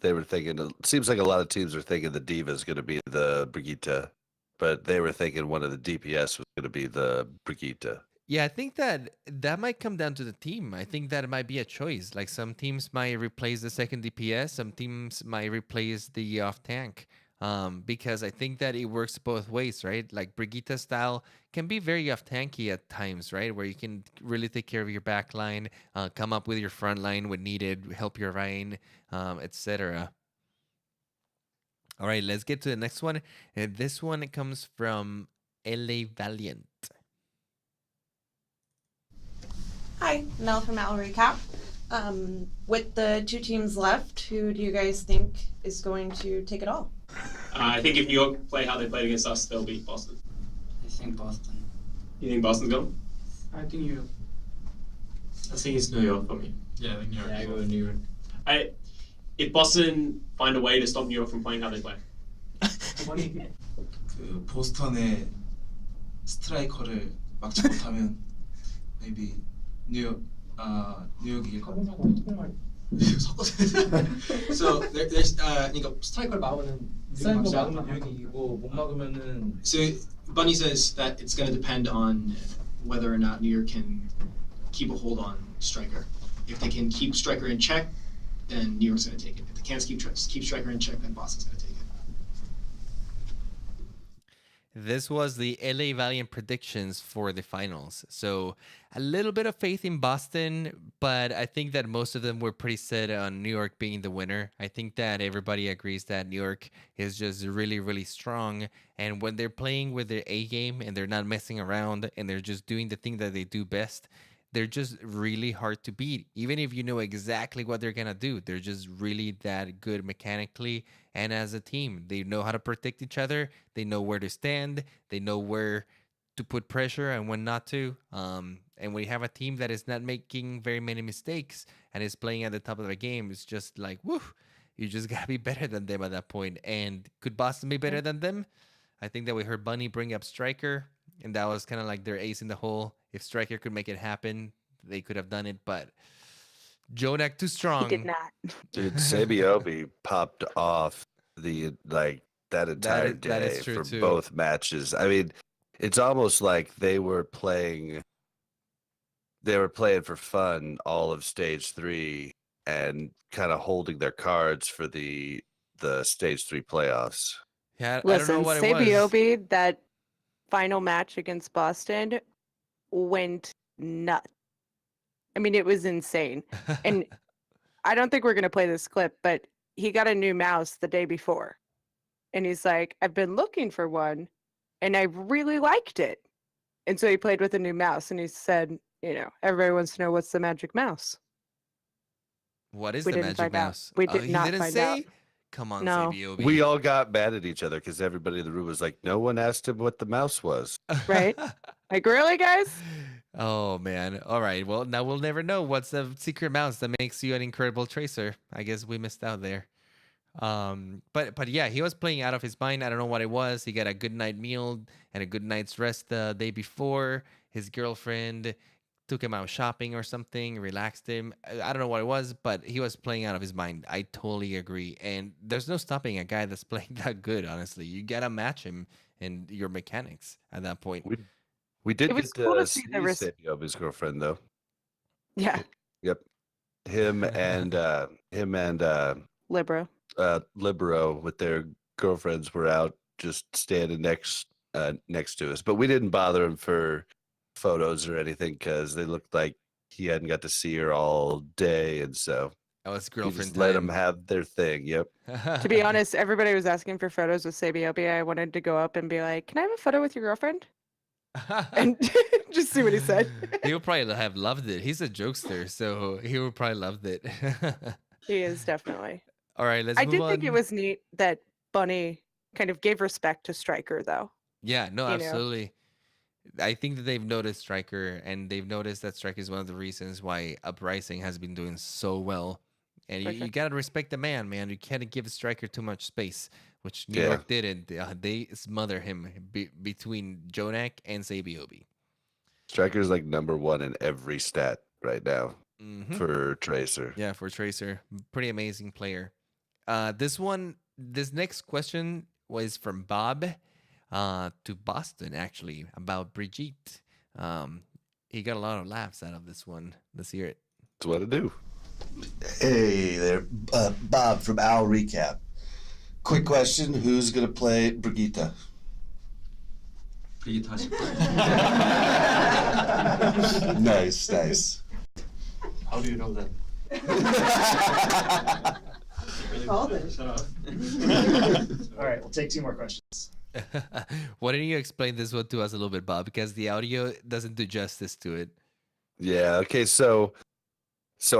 they were thinking, it seems like a lot of teams are thinking the Diva is going to be the Brigitte, but they were thinking one of the DPS was going to be the Brigitte. Yeah, I think that might come down to the team. I think that might be a choice. Like some teams might replace the second DPS, some teams might replace the off tank. Because I think that it works both ways, right? Like Brigitte style can be very off tanky at times, right? Where you can really take care of your back line, come up with your front line when needed, help your Rhine, etc. All right, let's get to the next one. And this one comes from LA Valiant. Hi, Mel from Mal Recap. With the two teams left, who do you guys think is going to take it all? I think if New York play how they played against us, they'll beat Boston. I think Boston. You think Boston's going? I think New York. I think it's New York for me. Yeah, I think New York. Yeah, I go with New York. If Boston find a way to stop New York from playing how they play. 그 보스턴의 스트라이커를 막지 못하면 maybe 뉴욕 이길 것 같아요. So there's 그러니까 스트라이커를 막으면 뉴욕이 이기고 못 막으면은. So Bunny says that it's going to depend on whether or not New York can keep a hold on Striker. If they can keep Striker in check, then New York's going to take it. If they can't keep Striker in check, then Boston's going to take it. This was the LA Valiant predictions for the finals. So a little bit of faith in Boston, but I think that most of them were pretty set on New York being the winner. I think that everybody agrees that New York is just really, really strong. And when they're playing with their A game and they're not messing around and they're just doing the thing that they do best, they're just really hard to beat. Even if you know exactly what they're going to do, they're just really that good mechanically. And as a team, they know how to protect each other. They know where to stand. They know where to put pressure and when not to. And when you have a team that is not making very many mistakes and is playing at the top of the game, it's just like, woo, you just got to be better than them at that point. And could Boston be better than them? I think that we heard Bani bring up Striker, and that was kind of like their ace in the hole. If Striker could make it happen, they could have done it, but Jonak too strong. He did not. Dude, Sabiobi popped off that entire day for too. both matches. I mean, it's almost like they were playing for fun all of stage 3 and kind of holding their cards for the stage 3 playoffs. Yeah, Listen, I don't know what it was. Sabiobi, that final match against Boston went nuts. I mean, it was insane. And I don't think we're going to play this clip, but he got a new mouse the day before. And he's like, I've been looking for one and I really liked it. And so he played with a new mouse and he said, everybody wants to know what's the magic mouse. What is We the didn't magic find out. mouse? We did he not didn't find say? out. Come on, No. Sabiobi. We all got mad at each other because everybody in the room was like, no one asked him what the mouse was. Right? Like, really, guys? Oh, man. All right. Well, now we'll never know what's the secret mouse that makes you an incredible tracer. I guess we missed out there. But yeah, he was playing out of his mind. I don't know what it was. He got a good night meal and a good night's rest the day before. His girlfriend took him out shopping or something, relaxed him. I don't know what it was, but he was playing out of his mind. I totally agree. And there's no stopping a guy that's playing that good, honestly. You got to match him and your mechanics at that point. We did It get was cool to to see see the Sabiobi's girlfriend, though. Yeah. Yep. Him and Libra. Libero with their girlfriends were out just standing next to us, but we didn't bother him for photos or anything because they looked like he hadn't got to see her all day, and so Oh, it's You girlfriend just let them time. have their thing. Yep. To be honest, everybody was asking for photos with Sabiobi. I wanted to go up and be like, "Can I have a photo with your girlfriend?" And just see what he said. He would probably have loved it. He's a jokester, so he would probably loved it. He is definitely. All right, let's I move did on. think it was neat that Bunny kind of gave respect to Stryker, though. Yeah, no, you know. absolutely. I think that they've noticed Stryker, and they've noticed that Stryker is one of the reasons why Uprising has been doing so well. And For you sure. gotta respect the man, man. You can't give Stryker too much space, which New Yeah. York didn't. They smother him between Jonak and Sabiobi. Striker's like #1 in every stat right now Mhm. for Tracer. Yeah, for Tracer, pretty amazing player. This next question was from Bob to Boston, actually, about Brigitte. He got a lot of laughs out of this one. Let's hear it. That's what I do. Hey there, Bob from Owl Recap. Quick question: who's gonna play Brigitte? 브리기트 하실 Nice, nice. How do you know that? Shut up. All right, we'll take 2 more questions. Why don't you explain this one to us a little bit, Bob? Because the audio doesn't do justice to it. Yeah. Okay. So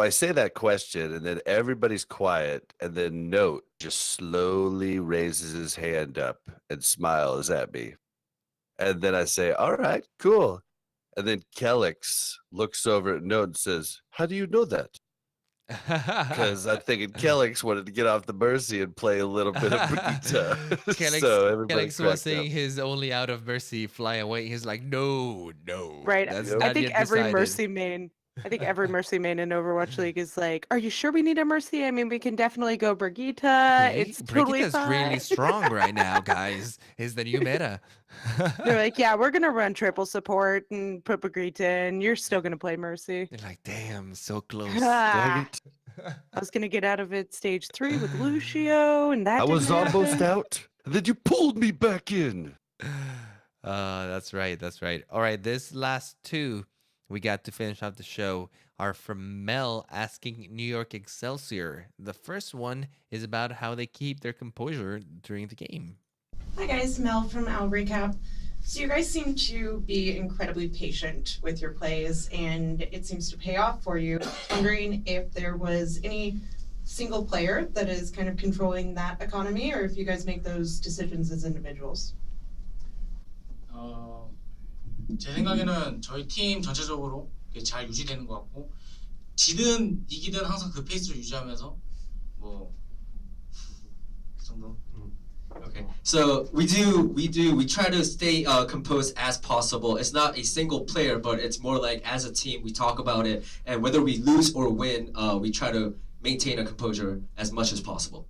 I say that question, and then everybody's quiet, and then Note just slowly raises his hand up and smiles at me, and then I say, "All right, cool." And then Kellix looks over at Note and says, "How do you know that?" Because I'm thinking Kellix wanted to get off the Mercy and play a little bit of Brigitte. Kellix, So everybody Kellix was cracked seeing up. his only out of Mercy fly away. He's like, no, Right. that's Yep. not I think yet every decided. Mercy main. I think every Mercy main in Overwatch League is like, "Are you sure we need a Mercy? I mean, we can definitely go Brigitte. It's totally Brigitte's really fine." strong right now, guys. Is the new meta. They're like, "Yeah, we're gonna run triple support and put Brigitte in. You're still gonna play Mercy." They're like, damn, so close. Dang it. I was gonna get out of it stage 3 with Lucio, and that I was didn't almost happen. out, and then you pulled me back in. That's right. That's right. All right. This last 2 we got to finish off the show are from Mel asking New York Excelsior. The first one is about how they keep their composure during the game. Hi guys, Mel from Owl Recap. So you guys seem to be incredibly patient with your plays, and it seems to pay off for you. Wondering if there was any single player that is kind of controlling that economy, or if you guys make those decisions as individuals. 제 생각에는 저희 팀 전체적으로 잘 유지되는 것 같고 지든 이기든 항상 그 페이스를 유지하면서 뭐 그 정도. Okay, so we try to stay composed as possible. It's not a single player, but it's more like as a team we talk about it, and whether we lose or win, we try to maintain a composure as much as possible.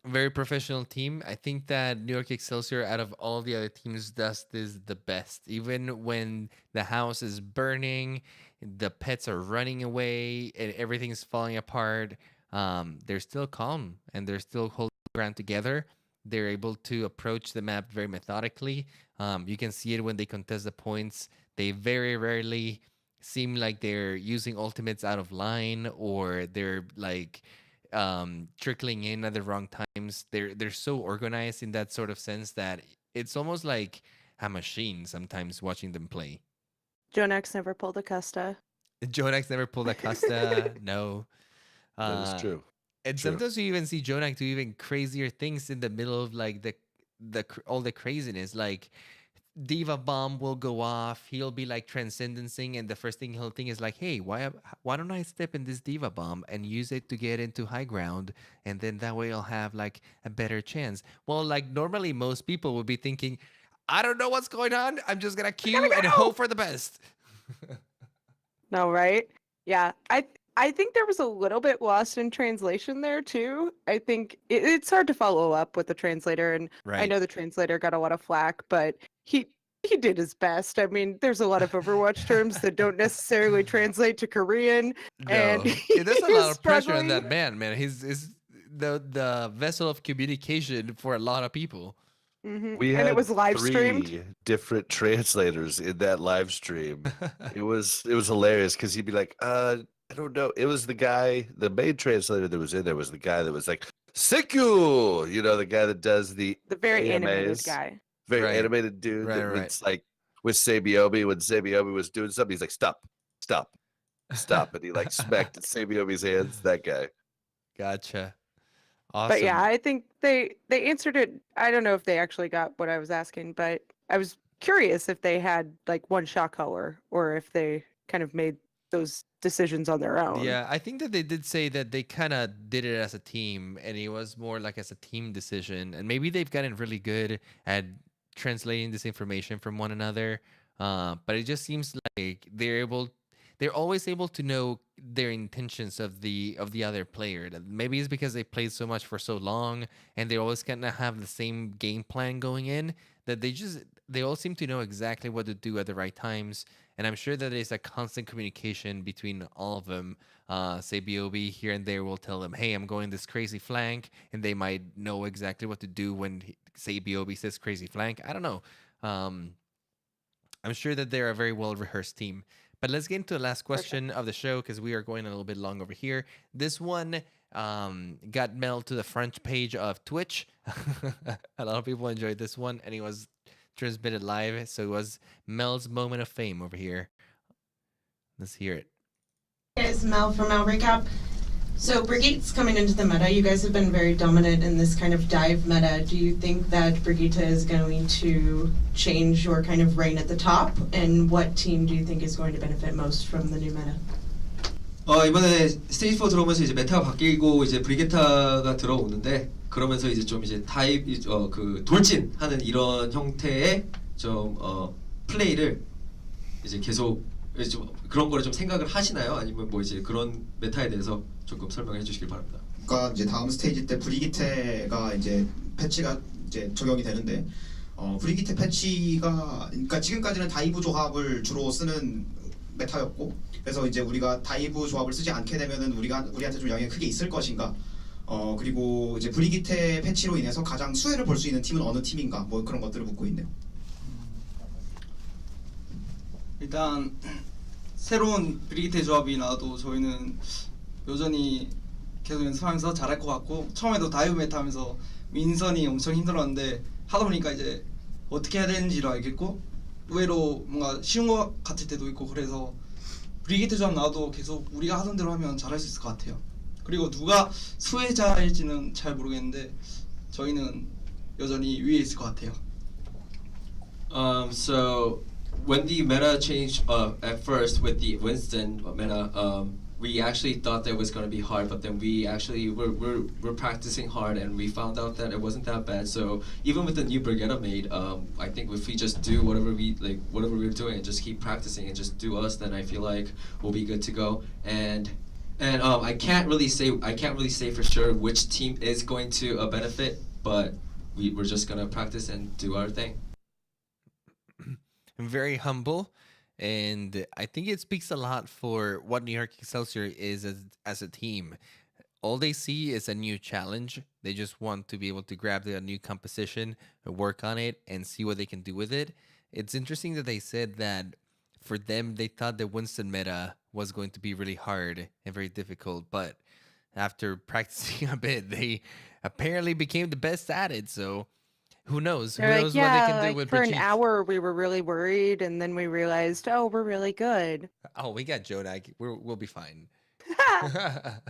Very professional team. I think that New York Excelsior, out of all the other teams, does this the best. Even when the house is burning, the pets are running away, and everything's falling apart, they're still calm and they're still holding ground together. They're able to approach the map very methodically. You can see it when they contest the points. They very rarely seem like they're using ultimates out of line, or they're like trickling in at the wrong times. They're so organized in that sort of sense that it's almost like a machine sometimes watching them play. Jonax never pulled a Custa. Jonax never pulled a Custa. No. That is true. And True. sometimes you even see Jonak do even crazier things in the middle of like all the craziness. Like Diva Bomb will go off. He'll be like transcendencing, and the first thing he'll think is like, "Hey, why don't I step in this Diva Bomb and use it to get into high ground, and then that way I'll have like a better chance." Well, like normally most people would be thinking, "I don't know what's going on. I'm just gonna queue and hope for the best." No, right? Yeah, I think there was a little bit lost in translation there too. I think it's hard to follow up with the translator, and I Right. know the translator got a lot of flack, but he did his best. I mean, there's a lot of Overwatch terms that don't necessarily translate to Korean, and No. Yeah, there's a lot he's of pressure on struggling. that man. He's the vessel of communication for a lot of people. We And it had was live streamed. 3 different translators in that live stream. It was hilarious because he'd be like, I don't know. It was the main translator that was in there was the guy that was like, Siku, the guy that does the very animated AMAs. guy. Very Right. animated dude. Right, that right. It's like with Sabiobi, when Sabiobi was doing something, he's like, stop. And he like smacked Sabiobi's hands. That guy. Gotcha. Awesome. But yeah, I think they answered it. I don't know if they actually got what I was asking, but I was curious if they had like one shot caller or if they kind of made those decisions on their own. Yeah, I think that they did say that they kind of did it as a team and it was more like as a team decision. And maybe they've gotten really good at translating this information from one another. But it just seems like they're always able to know their intentions of the other player. Maybe it's because they played so much for so long and they always kind of have the same game plan going in that they all seem to know exactly what to do at the right times. And I'm sure that there's a constant communication between all of them. Say BOB here and there will tell them, hey, I'm going this crazy flank. And they might know exactly what to do when, say, BOB says crazy flank. I don't know. I'm sure that they're a very well-rehearsed team. But let's get into the last question of the show because we are going a little bit long over here. This one got mailed to the front page of Twitch. A lot of people enjoyed this one, and it was transmitted live. So it was Mel's moment of fame over here. Let's hear it. It's Mel from Mel Recap. So Brigitte's coming into the meta. You guys have been very dominant in this kind of dive meta. Do you think that Brigitte is going to change your kind of reign at the top? And what team do you think is going to benefit most from the new meta? 이번에 스테이지 4 들어오면서 이제 메타가 바뀌고 이제 브리게타가 들어오는데 그러면서 이제 좀 이제 그 돌진하는 이런 형태의 좀 플레이를 이제 계속 좀 그런 거를 좀 생각을 하시나요? 아니면 뭐 이제 그런 메타에 대해서 조금 설명해 주시길 바랍니다. 그러니까 이제 다음 스테이지 때 브리기테가 이제 패치가 이제 적용이 되는데 브리기테 패치가 그러니까 지금까지는 다이브 조합을 주로 쓰는 메타였고 그래서 이제 우리가 다이브 조합을 쓰지 않게 되면은 우리한테 좀 영향이 크게 있을 것인가 그리고 이제 브리기테 패치로 인해서 가장 수혜를 볼 수 있는 팀은 어느 팀인가 뭐 그런 것들을 묻고 있네요. 일단 새로운 브리기테 조합이 나와도 저희는 여전히 계속 연습하면서 잘할 것 같고 처음에도 다이브 메타 하면서 윈선이 엄청 힘들었는데 하다 보니까 이제 어떻게 해야 되는지를 알겠고 의외로 뭔가 쉬운 것 같을 때도 있고 그래서 브리기테 조합 나와도 계속 우리가 하던 대로 하면 잘할 수 있을 것 같아요. 그리고 누가 수혜자일지는 잘 모르겠는데 저희는 여전히 위에 있을 것 같아요. So when the meta changed at first with the Winston meta, we actually thought that it was going to be hard, but then we actually we're practicing hard and we found out that it wasn't that bad. So even with the new Brigitte made, I think if we just do whatever we're doing and just keep practicing and just do us, then I feel like we'll be good to go. And I can't really say for sure which team is going to benefit, but we're just gonna practice and do our thing. Very humble, and I think it speaks a lot for what New York Excelsior is as a team. All they see is a new challenge. They just want to be able to grab the new composition, work on it, and see what they can do with it. It's interesting that they said that for them, they thought the Winston meta was going to be really hard and very difficult, but after practicing a bit, they apparently became the best at it, so who knows? They're Who knows what they can do with for an Brigitte? hour we were really worried, and then we realized, oh, we're really good. Oh, we got Jodak. We'll be fine. For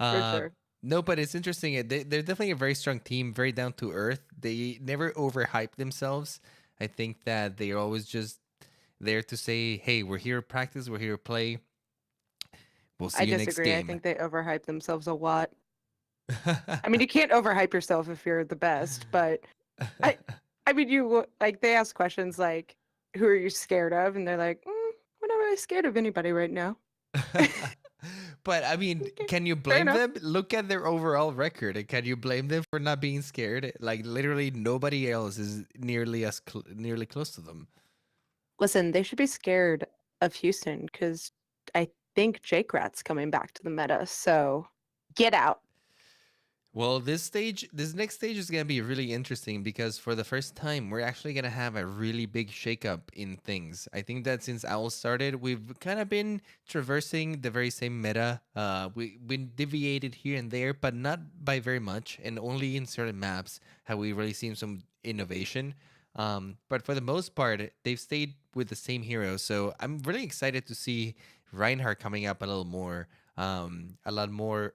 sure. No, but it's interesting. They're definitely a very strong team, very down to earth. They never overhype themselves. I think that they're always just there to say, hey, we're here to practice, we're here to play. We'll see I you next disagree. I game. think they overhype themselves a lot. I mean, you can't overhype yourself if you're the best, but I mean, you like they ask questions like, "Who are you scared of?" And they're like, "We're not really scared of anybody right now." But I mean, can you blame them? Look at their overall record, and can you blame them for not being scared? Like literally, nobody else is nearly close to them. Listen, they should be scared of Houston because I think Jake Rat's coming back to the meta. So get out. Well, this next stage is going to be really interesting because for the first time, we're actually going to have a really big shakeup in things. I think that since Owl started, we've kind of been traversing the very same meta. We've been deviated here and there, but not by very much, and only in certain maps have we really seen some innovation. But for the most part, they've stayed with the same hero. So I'm really excited to see Reinhardt coming up a little more, a lot more.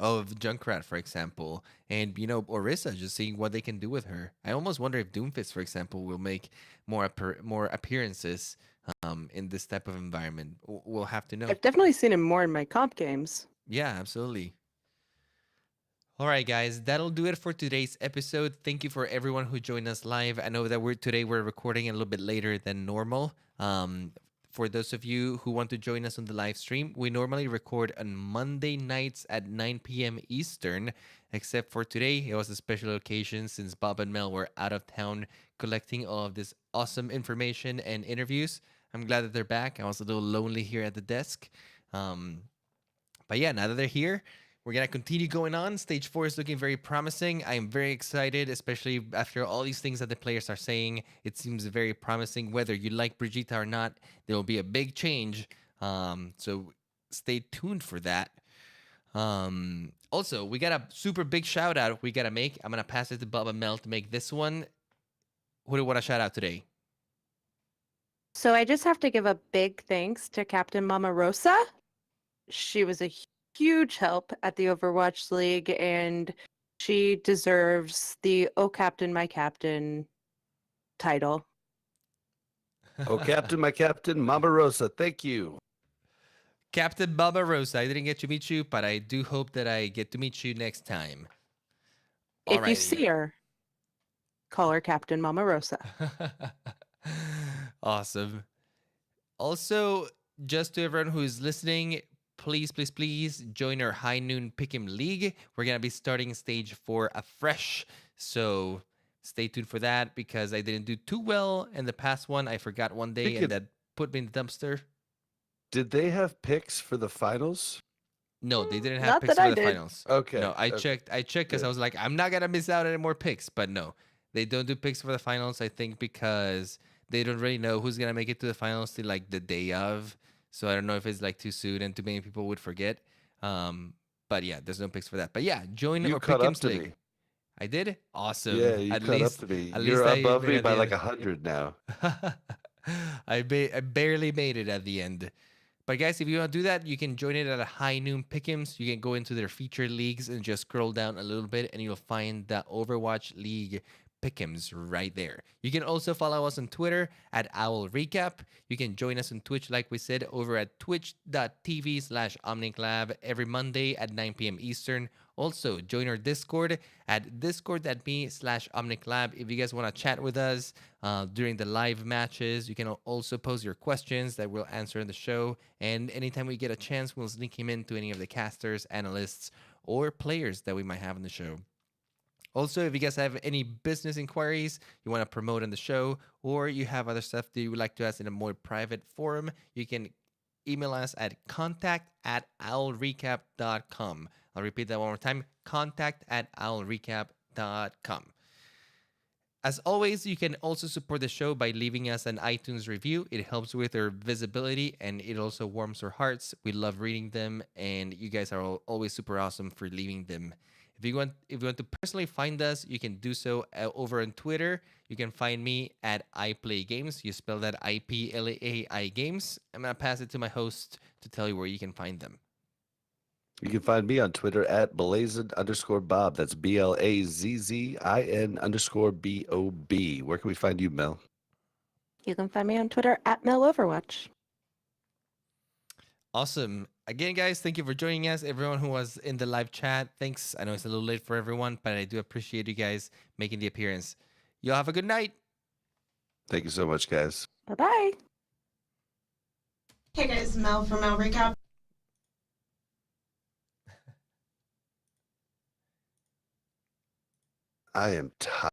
Of Junkrat, for example, and Orisa, just seeing what they can do with her. I almost wonder if Doomfist, for example, will make more appearances in this type of environment. We'll have to know. I've definitely seen him more in my comp games. Yeah, absolutely. All right, guys, that'll do it for today's episode. Thank you for everyone who joined us live. I know that we're recording a little bit later than normal. For those of you who want to join us on the live stream, we normally record on Monday nights at 9 p.m. Eastern, except for today. It was a special occasion since Bob and Mel were out of town collecting all of this awesome information and interviews. I'm glad that they're back. I was a little lonely here at the desk. But yeah, now that they're here, we're going to continue going on. Stage 4 is looking very promising. I am very excited, especially after all these things that the players are saying. It seems very promising. Whether you like Brigitte or not, there will be a big change. So stay tuned for that. Also, we got a super big shout out we got to make. I'm going to pass it to Bob and Mel to make this one. Who do you want to shout out today? So I just have to give a big thanks to Captain Mama Rosa. She was a huge help at the Overwatch League, and she deserves the "Oh Captain, My Captain" title. Oh, Captain, my Captain, Mama Rosa, thank you. Captain Mama Rosa, I didn't get to meet you, but I do hope that I get to meet you next time. If you see her, call her Captain Mama Rosa. Awesome. Also, just to everyone who is listening, please join our High Noon Pick'em League. We're going to be starting stage 4 afresh. So stay tuned for that because I didn't do too well in the past one. I forgot one day and that put me in the dumpster. Did they have picks for the finals? No, they didn't have Not picks that for I the did. finals. Okay. No, I checked because I was like, I'm not going to miss out on any more picks. But no, they don't do picks for the finals, I think, because they don't really know who's going to make it to the finals till like the day of. So I don't know if it's like too soon and too many people would forget. But yeah, there's no picks for that. But yeah, join You our caught up Pick'ems to League. me. I did? Awesome. Yeah, you at caught least, up to me. At You're least above I me made it by at like the 100 now. I barely made it at the end. But guys, if you want to do that, you can join it at a High Noon Pick'ems. You can go into their featured leagues and just scroll down a little bit and you'll find the Overwatch League Pick'ems right there. You can also follow us on Twitter at Owl Recap. You can join us on Twitch, like we said, over at twitch.tv/OmnicLab every Monday at 9 p.m. Eastern. Also, join our Discord at discord.me/OmnicLab. If you guys want to chat with us during the live matches, you can also pose your questions that we'll answer in the show. And anytime we get a chance, we'll sneak him into any of the casters, analysts, or players that we might have on the show. Also, if you guys have any business inquiries you want to promote on the show, or you have other stuff that you would like to ask in a more private forum, you can email us at contact@owlrecap.com. I'll repeat that one more time, contact@owlrecap.com. As always, you can also support the show by leaving us an iTunes review. It helps with our visibility and it also warms our hearts. We love reading them and you guys are always super awesome for leaving them. If you want to personally find us, you can do so over on Twitter. You can find me at iPlayGames. You spell that IPLAI Games. I'm going to pass it to my host to tell you where you can find them. You can find me on Twitter at Blazin_Bob. That's BLAZZIN_BOB. Where can we find you, Mel? You can find me on Twitter at MelOverwatch. Awesome. Again, guys, thank you for joining us. Everyone who was in the live chat, thanks. I know it's a little late for everyone, but I do appreciate you guys making the appearance. Y'all have a good night. Thank you so much, guys. Bye-bye. Hey guys, Mel from Mel Recap. I am tired.